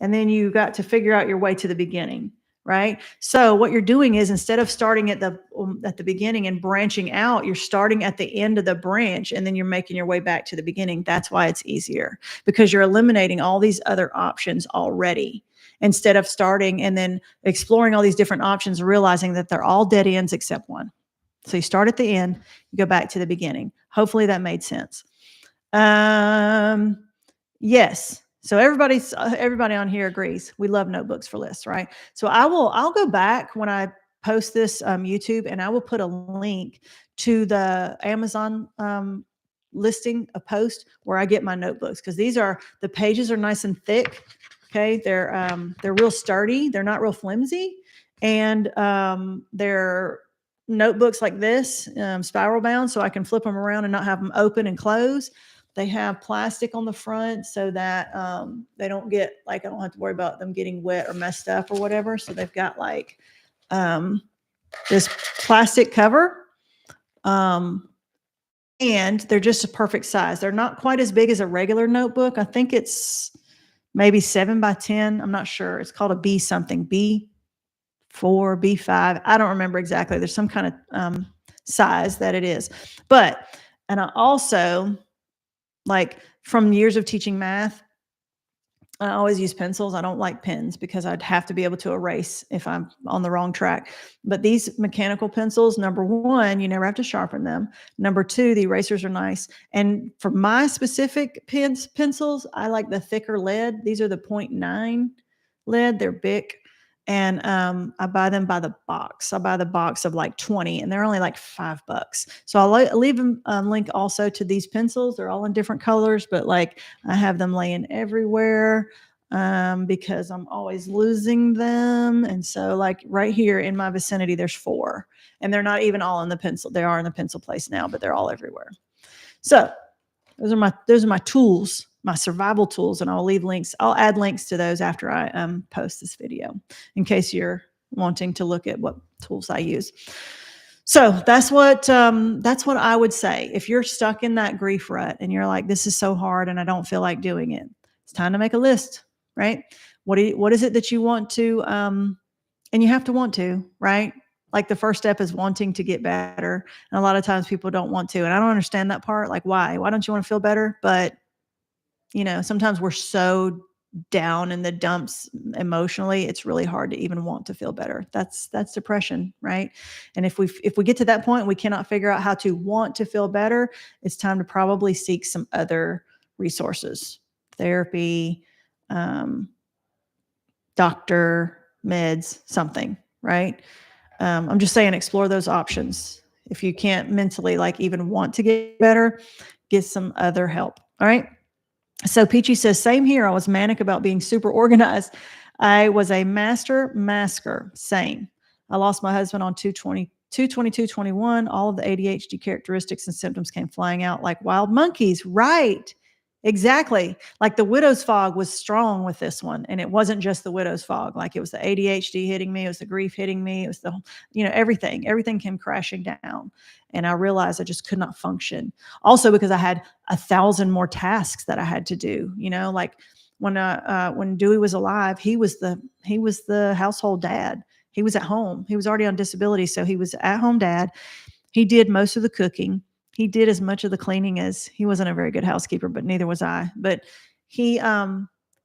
and then you got to figure out your way to the beginning, right? So what you're doing is instead of starting at the beginning and branching out, you're starting at the end of the branch and then you're making your way back to the beginning. That's why it's easier, because you're eliminating all these other options already, instead of starting and then exploring all these different options, realizing that they're all dead ends except one. So you start at the end, you go back to the beginning. Hopefully that made sense. Yes. So everybody on here agrees. We love notebooks for lists, right? So I'll go back when I post this YouTube, and I will put a link to the Amazon listing, a post where I get my notebooks, because the pages are nice and thick. Okay, they're real sturdy. They're not real flimsy, and they're notebooks like this, spiral bound, so I can flip them around and not have them open and close. They have plastic on the front so that they don't get I don't have to worry about them getting wet or messed up or whatever. So they've got this plastic cover, and they're just a perfect size. They're not quite as big as a regular notebook. I think it's maybe 7 by 10. I'm not sure. It's called a B something, B4, B5. I don't remember exactly. There's some kind of size that it is. And I also, from years of teaching math, I always use pencils. I don't like pens because I'd have to be able to erase if I'm on the wrong track. But these mechanical pencils, number one, you never have to sharpen them. Number two, the erasers are nice. And for my specific pencils, I like the thicker lead. These are the 0.9 lead. They're big. And I buy them by the box. I buy the box of 20, and they're only $5. So I'll leave a link also to these pencils. They're all in different colors, but I have them laying everywhere because I'm always losing them. And so right here in my vicinity, there's 4, and they're not even all in the pencil. They are in the pencil place now, but they're all everywhere. So those are my tools, my survival tools, and I'll leave links. I'll add links to those after I post this video, in case you're wanting to look at what tools I use. So that's what I would say. If you're stuck in that grief rut and you're like, this is so hard and I don't feel like doing it, it's time to make a list. right? What is it that you want to, and you have to want to, right? Like the first step is wanting to get better. And a lot of times people don't want to. And I don't understand that part. Like, why? Why don't you want to feel better? But, sometimes we're so down in the dumps emotionally, it's really hard to even want to feel better. That's depression, right? And if we get to that point, we cannot figure out how to want to feel better, it's time to probably seek some other resources, therapy, um, doctor, meds, something, right? I'm just saying, explore those options. If you can't mentally like even want to get better, get some other help. All right. So Peachy says, same here. I was manic about being super organized. I was a master masker. Same. I lost my husband on 2/22/21. All of the ADHD characteristics and symptoms came flying out like wild monkeys. Right. Exactly. Like the widow's fog was strong with this one. And it wasn't just the widow's fog. Like it was the ADHD hitting me. It was the grief hitting me. It was everything came crashing down. And I realized I just could not function. Also because I had 1,000 more tasks that I had to do, like when Dewey was alive, he was the household dad. He was at home. He was already on disability. So he was at home dad. He did most of the cooking. He did as much of the cleaning as he wasn't a very good housekeeper, but neither was I. But he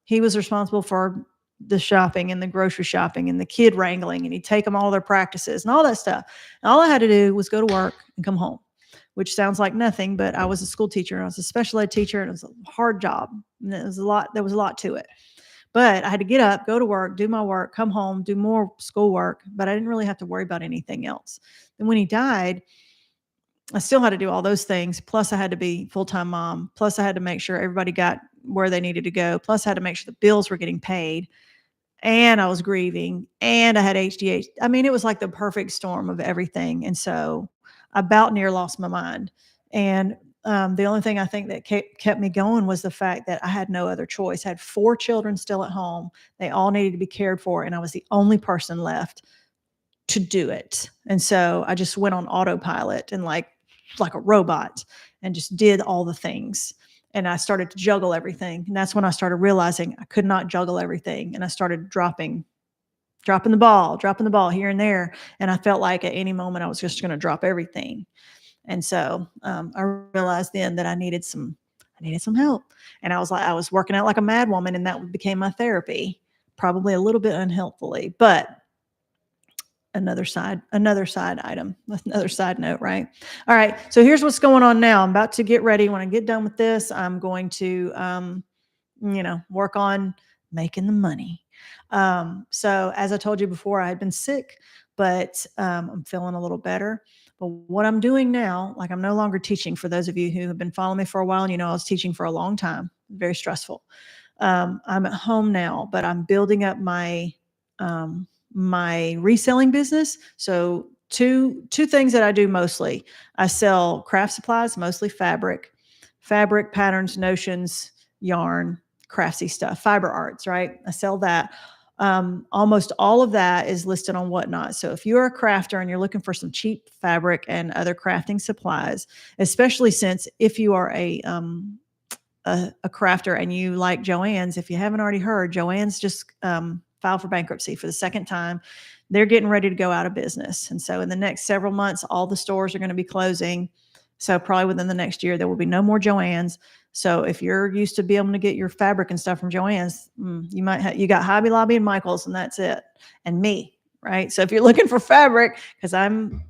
he was responsible for the shopping and the grocery shopping and the kid wrangling, and he'd take them all their practices and all that stuff. And all I had to do was go to work and come home, which sounds like nothing, but I was a school teacher and I was a special ed teacher, and it was a hard job. And there was a lot to it. But I had to get up, go to work, do my work, come home, do more schoolwork, but I didn't really have to worry about anything else. And when he died, I still had to do all those things. Plus I had to be full-time mom. Plus I had to make sure everybody got where they needed to go. Plus I had to make sure the bills were getting paid, and I was grieving, and I had HDH. I mean, it was like the perfect storm of everything. And so I about near lost my mind. And the only thing I think that kept me going was the fact that I had no other choice. I had 4 children still at home. They all needed to be cared for, and I was the only person left to do it. And so I just went on autopilot and like a robot, and just did all the things. And I started to juggle everything. And that's when I started realizing I could not juggle everything. And I started dropping the ball here and there. And I felt like at any moment I was just going to drop everything. And so I realized then that I needed some help. And I was working out like a mad woman, and that became my therapy, probably a little bit unhelpfully, but another side item, another side note, right? All right. So here's what's going on now. I'm about to get ready. When I get done with this, I'm going to, work on making the money. So as I told you before, I had been sick, but I'm feeling a little better. But what I'm doing now, like I'm no longer teaching. For those of you who have been following me for a while, and I was teaching for a long time, very stressful. I'm at home now, but I'm building up my reselling business. So two things that I do mostly. I sell craft supplies, mostly fabric patterns, notions, yarn, craftsy stuff, fiber arts, right? I sell that. Almost all of that is listed on Whatnot. So if you're a crafter and you're looking for some cheap fabric and other crafting supplies, especially since if you are a crafter and you like Joann's, if you haven't already heard, Joann's just filed for bankruptcy for the second time. They're getting ready to go out of business. And so in the next several months, all the stores are going to be closing. So probably within the next year, there will be no more Joann's. So if you're used to be able to get your fabric and stuff from Joann's, you got Hobby Lobby and Michael's, and that's it. And me, right? So if you're looking for fabric, because I'm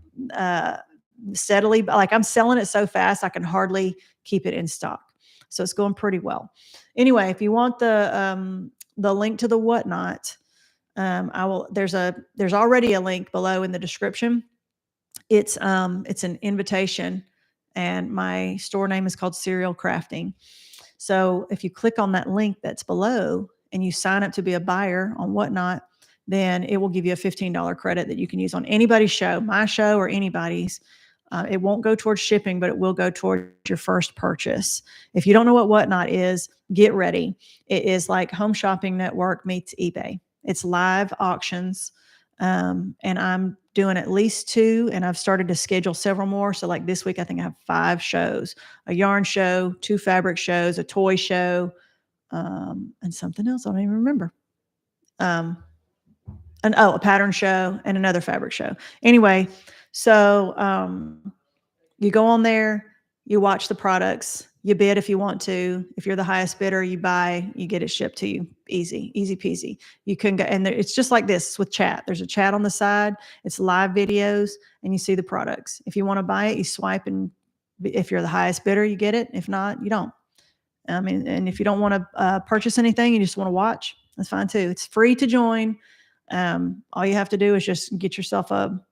steadily, like I'm selling it so fast, I can hardly keep it in stock. So it's going pretty well. Anyway, if you want the link to the Whatnot, there's already a link below in the description. It's an invitation, and my store name is called Serial Crafting. So if you click on that link that's below and you sign up to be a buyer on Whatnot, then it will give you a $15 credit that you can use on anybody's show, my show or anybody's. It won't go towards shipping, but it will go towards your first purchase. If you don't know what Whatnot is, get ready. It is like Home Shopping Network meets eBay. It's live auctions. And I'm doing at least 2, and I've started to schedule several more. So like this week, I think I have 5 shows, a yarn show, 2 fabric shows, a toy show, and something else. I don't even remember. Um, a pattern show and another fabric show. Anyway, so you go on there, you watch the products, you bid if you want to. If you're the highest bidder, you buy, you get it shipped to you. Easy, easy peasy. You can go, and it's just like this with chat. There's a chat on the side. It's live videos, and you see the products. If you want to buy it, you swipe, and if you're the highest bidder, you get it. If not, you don't. I mean, and if you don't want to purchase anything, you just want to watch, that's fine too. It's free to join. All you have to do is just get yourself an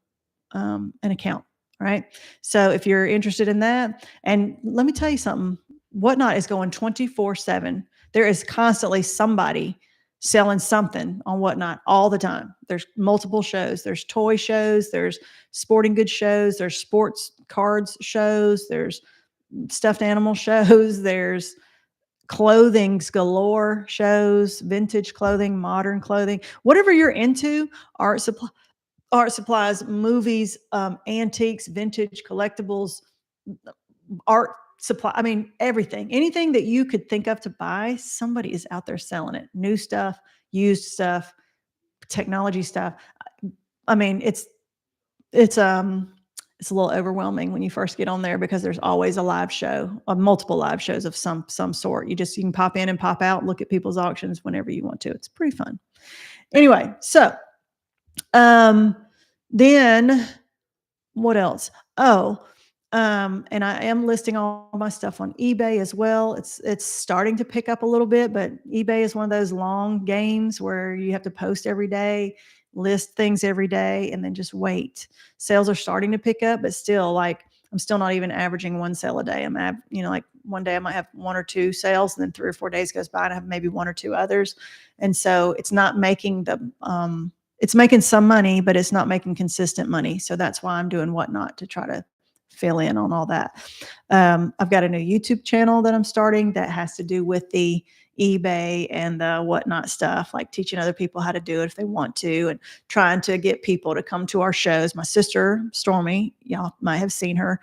account, right? So if you're interested in that, and let me tell you something, Whatnot is going 24/7. There is constantly somebody selling something on Whatnot all the time. There's multiple shows. There's toy shows. There's sporting goods shows. There's sports cards shows. There's stuffed animal shows. There's clothing's galore shows, vintage clothing, modern clothing, whatever you're into, art supply, art supplies, movies, antiques, vintage collectibles, art supply. I mean, everything, anything that you could think of to buy, somebody is out there selling it. New stuff, used stuff, technology stuff. I mean, it's a little overwhelming when you first get on there because there's always a live show, multiple live shows of some sort. You can pop in and pop out, look at people's auctions whenever you want to. It's pretty fun. Anyway, so then what else? Oh, and I am listing all my stuff on eBay as well. It's starting to pick up a little bit, but eBay is one of those long games where you have to post every day, list things every day, and then just wait. Sales are starting to pick up, but still, like, I'm still not even averaging one sale a day. Like one day I might have one or two sales, and then 3 or 4 days goes by and I have maybe one or two others. And so it's not making it's making some money, but it's not making consistent money. So that's why I'm doing Whatnot, to try to fill in on all that. I've got a new YouTube channel that I'm starting that has to do with the eBay and the Whatnot stuff, like teaching other people how to do it if they want to, and trying to get people to come to our shows. My sister, Stormy, y'all might have seen her.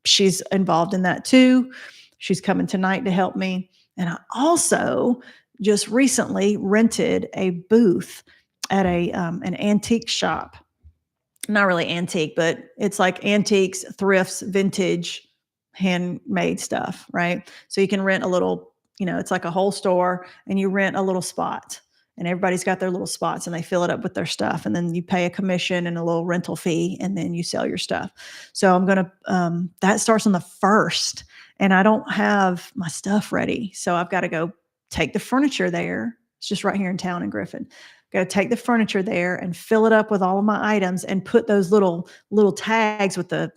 She's involved in that too. She's coming tonight to help me. And I also just recently rented a booth at an antique shop. Not really antique, but it's like antiques, thrifts, vintage, handmade stuff, right? So you can rent a little, it's like a whole store, and you rent a little spot, and everybody's got their little spots, and they fill it up with their stuff, and then you pay a commission and a little rental fee, and then you sell your stuff. So I'm going to, that starts on the 1st, and I don't have my stuff ready. So I've got to go take the furniture there. It's just right here in town in Griffin. Go take the furniture there and fill it up with all of my items, and put those little tags with the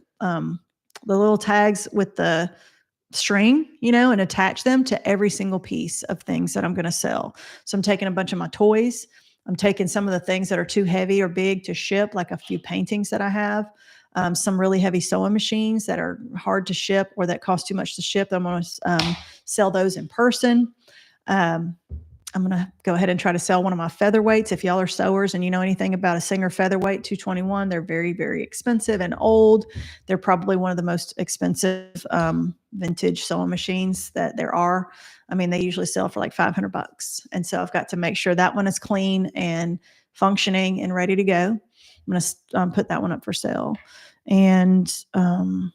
little tags with the string, and attach them to every single piece of things that I'm going to sell. So I'm taking a bunch of my toys. I'm taking some of the things that are too heavy or big to ship, like a few paintings that I have, some really heavy sewing machines that are hard to ship or that cost too much to ship. I'm going to sell those in person. I'm going to go ahead and try to sell one of my featherweights. If y'all are sewers and you know anything about a Singer featherweight 221, they're very, very expensive and old. They're probably one of the most expensive vintage sewing machines that there are. I mean, they usually sell for like $500. And so I've got to make sure that one is clean and functioning and ready to go. I'm going to put that one up for sale. And some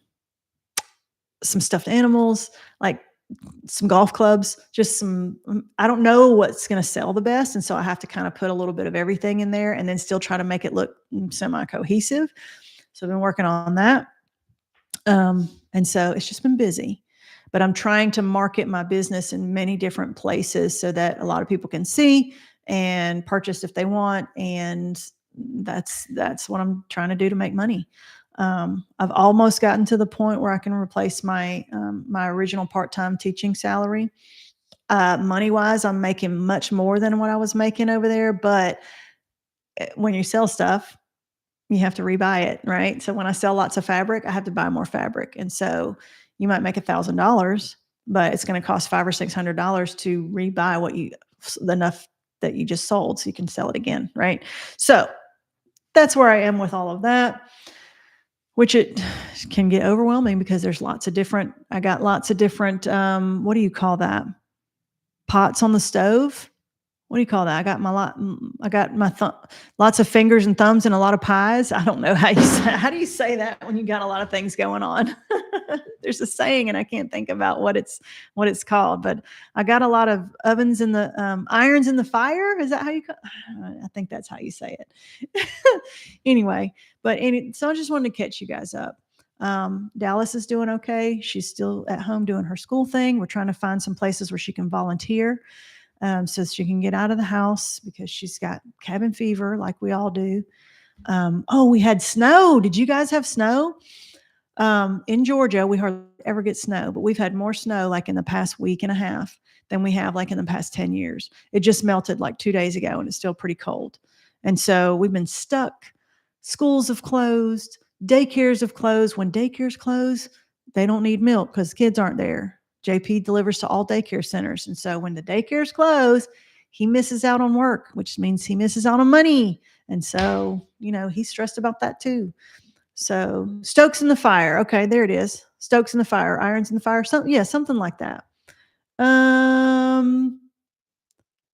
stuffed animals, like some golf clubs, just I don't know what's going to sell the best. And so I have to kind of put a little bit of everything in there and then still try to make it look semi-cohesive. So I've been working on that. And so it's just been busy, but I'm trying to market my business in many different places so that a lot of people can see and purchase if they want. And that's what I'm trying to do to make money. I've almost gotten to the point where I can replace my original part-time teaching salary. Money-wise, I'm making much more than what I was making over there. But when you sell stuff, you have to rebuy it, right? So when I sell lots of fabric, I have to buy more fabric. And so you might make $1,000, but it's going to cost $500 or $600 to rebuy enough that you just sold so you can sell it again, right? So that's where I am with all of that, which it can get overwhelming because there's I got lots of different, what do you call that? pots on the stove. What do you call that? I got my lots of fingers and thumbs and a lot of pies. I don't know how do you say that when you got a lot of things going on? There's a saying and I can't think about what it's called, but I got a lot of ovens in the irons in the fire. Is that how you I think that's how you say it. Anyway, so I just wanted to catch you guys up. Dallas is doing okay. She's still at home doing her school thing. We're trying to find some places where she can volunteer, so she can get out of the house because she's got cabin fever like we all do. Oh, we had snow. Did you guys have snow? In Georgia, we hardly ever get snow, but we've had more snow like in the past week and a half than we have like in the past 10 years. It just melted like 2 days ago and it's still pretty cold. And so we've been stuck. Schools have closed, daycares have closed. When daycares close, they don't need milk because kids aren't there. JP delivers to all daycare centers. And so when the daycares close, he misses out on work, which means he misses out on money. And so, he's stressed about that too. So Stokes in the fire. Okay, there it is. Stokes in the fire, irons in the fire. Something like that.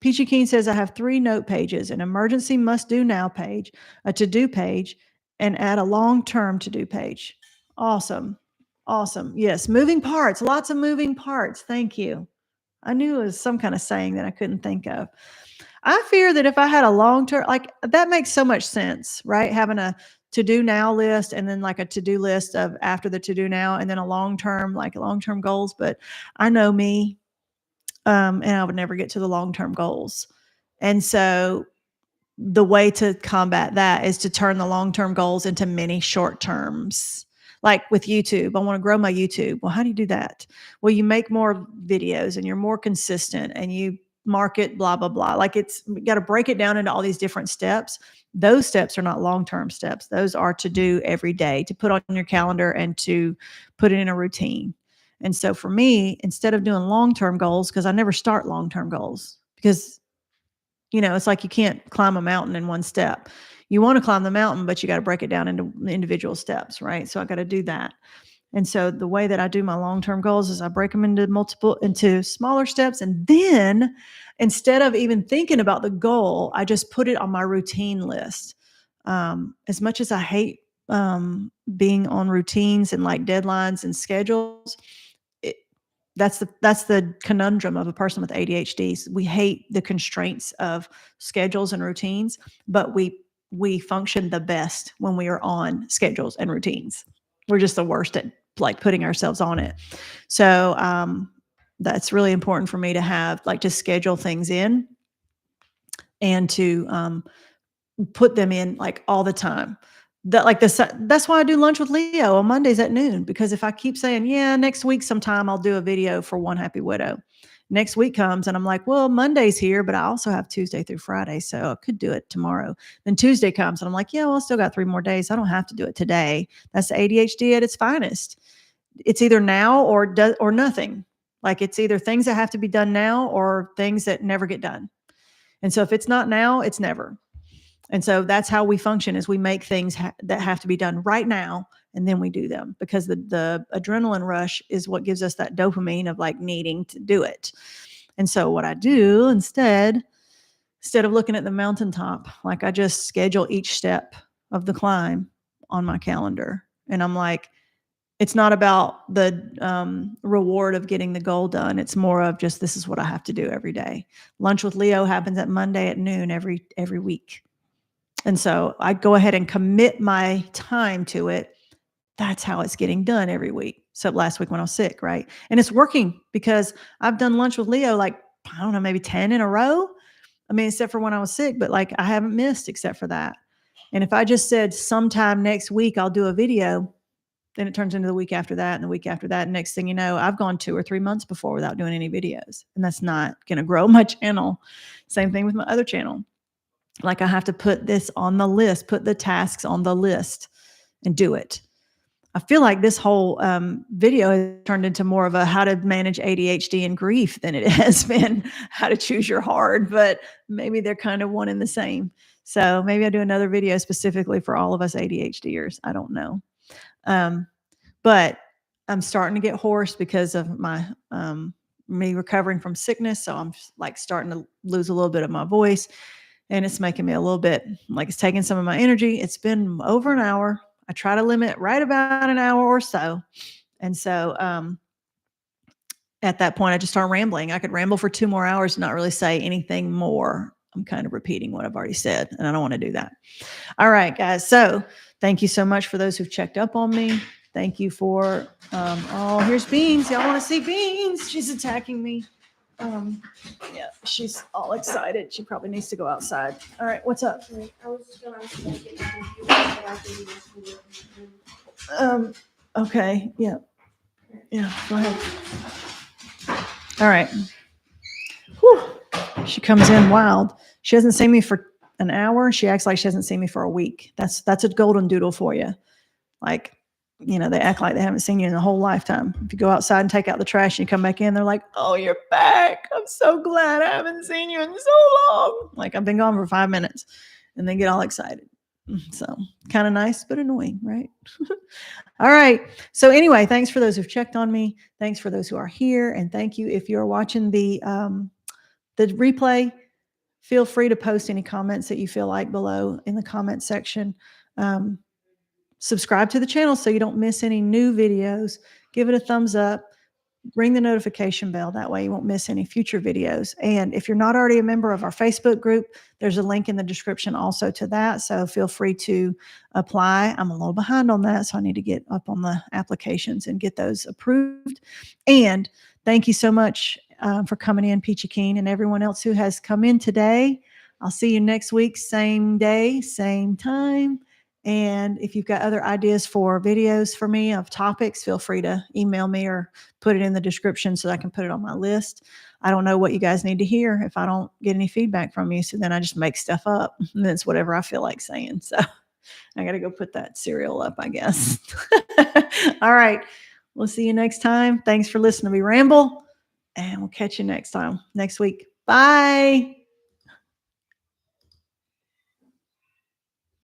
Peachy Keen says, I have 3 note pages, an emergency must do now page, a to-do page, and add a long-term to-do page. Awesome. Awesome. Yes, moving parts, lots of moving parts. Thank you. I knew it was some kind of saying that I couldn't think of. I fear that if I had a long-term, like that makes so much sense, right? Having a to-do now list and then like a to-do list of after the to-do now and then a long-term goals. But I know me, and I would never get to the long-term goals. And so the way to combat that is to turn the long-term goals into many short terms. Like with YouTube, I want to grow my YouTube. Well, how do you do that? Well, you make more videos and you're more consistent and you market, blah, blah, blah. Like you got to break it down into all these different steps. Those steps are not long-term steps. Those are to do every day, to put on your calendar and to put it in a routine. And so for me, instead of doing long-term goals, because I never start long-term goals because it's like you can't climb a mountain in one step. You want to climb the mountain, but you got to break it down into individual steps, right? So I got to do that. And so the way that I do my long-term goals is I break them into smaller steps. And then instead of even thinking about the goal, I just put it on my routine list. As much as I hate being on routines and like deadlines and schedules, that's the conundrum of a person with ADHD. We hate the constraints of schedules and routines, but we function the best when we are on schedules and routines. We're just the worst at like putting ourselves on it. So that's really important for me to have, like, to schedule things in and to put them in like all the time. That's why I do lunch with Leo on Mondays at noon, because if I keep saying, yeah, next week sometime I'll do a video for One Happy Widow. Next week comes and I'm like, well, Monday's here, but I also have Tuesday through Friday, so I could do it tomorrow. Then Tuesday comes and I'm like, yeah, well, I still got 3 more days. I don't have to do it today. That's ADHD at its finest. It's either now or nothing. Like, it's either things that have to be done now or things that never get done. And so if it's not now, it's never. And so that's how we function, is we make things that have to be done right now, and then we do them, because the adrenaline rush is what gives us that dopamine of like needing to do it. And so what I do instead of looking at the mountaintop, like, I just schedule each step of the climb on my calendar. And I'm like, it's not about the reward of getting the goal done. It's more of just, this is what I have to do every day. Lunch with Leo happens at Monday at noon every week. And so I go ahead and commit my time to it. That's how it's getting done every week. So last week when I was sick, right? And it's working because I've done lunch with Leo, like, I don't know, maybe 10 in a row. I mean, except for when I was sick, but like, I haven't missed except for that. And if I just said sometime next week I'll do a video, then it turns into the week after that and the week after that. And next thing you know, I've gone 2 or 3 months before without doing any videos. And that's not going to grow my channel. Same thing with my other channel. Like, I have to put this on the list, put the tasks on the list and do it. I feel like this whole video has turned into more of a how to manage ADHD and grief than it has been how to choose your hard, but maybe they're kind of one and the same. So maybe I do another video specifically for all of us ADHDers. I don't know. But I'm starting to get hoarse because of my me recovering from sickness. So I'm like starting to lose a little bit of my voice, and it's making me a little bit like it's taking some of my energy. It's been over an hour. I try to limit right about an hour or so. And so at that point, I just start rambling. I could ramble for 2 more hours and not really say anything more. I'm kind of repeating what I've already said, and I don't want to do that. All right, guys. So thank you so much for those who've checked up on me. Thank you for, oh, here's Beans. Y'all want to see Beans? She's attacking me. Yeah, she's all excited. She probably needs to go outside. All right, what's up? I was just gonna ask you, if Okay, yeah. Yeah, go ahead. All right. Whew. She comes in wild. She hasn't seen me for an hour. She acts like she hasn't seen me for a week. That's a golden doodle for you. Like, you know, they act like they haven't seen you in a whole lifetime. If you go outside and take out the trash and you come back in, they're like, oh, you're back. I'm so glad I haven't seen you in so long. Like, I've been gone for 5 minutes, and they get all excited. So kind of nice, but annoying, right? All right. So anyway, thanks for those who've checked on me. Thanks for those who are here. And thank you. If you're watching the replay, feel free to post any comments that you feel like below in the comment section. Subscribe to the channel so you don't miss any new videos. Give it a thumbs up. Ring the notification bell. That way you won't miss any future videos. And if you're not already a member of our Facebook group, there's a link in the description also to that. So feel free to apply. I'm a little behind on that, so I need to get up on the applications and get those approved. And thank you so much for coming in, Peachy Keen, and everyone else who has come in today. I'll see you next week, same day, same time. And if you've got other ideas for videos for me of topics, feel free to email me or put it in the description so that I can put it on my list. I don't know what you guys need to hear if I don't get any feedback from you. So then I just make stuff up, and then it's whatever I feel like saying. So I got to go put that cereal up, I guess. All right. We'll see you next time. Thanks for listening to me ramble, and we'll catch you next time, next week. Bye.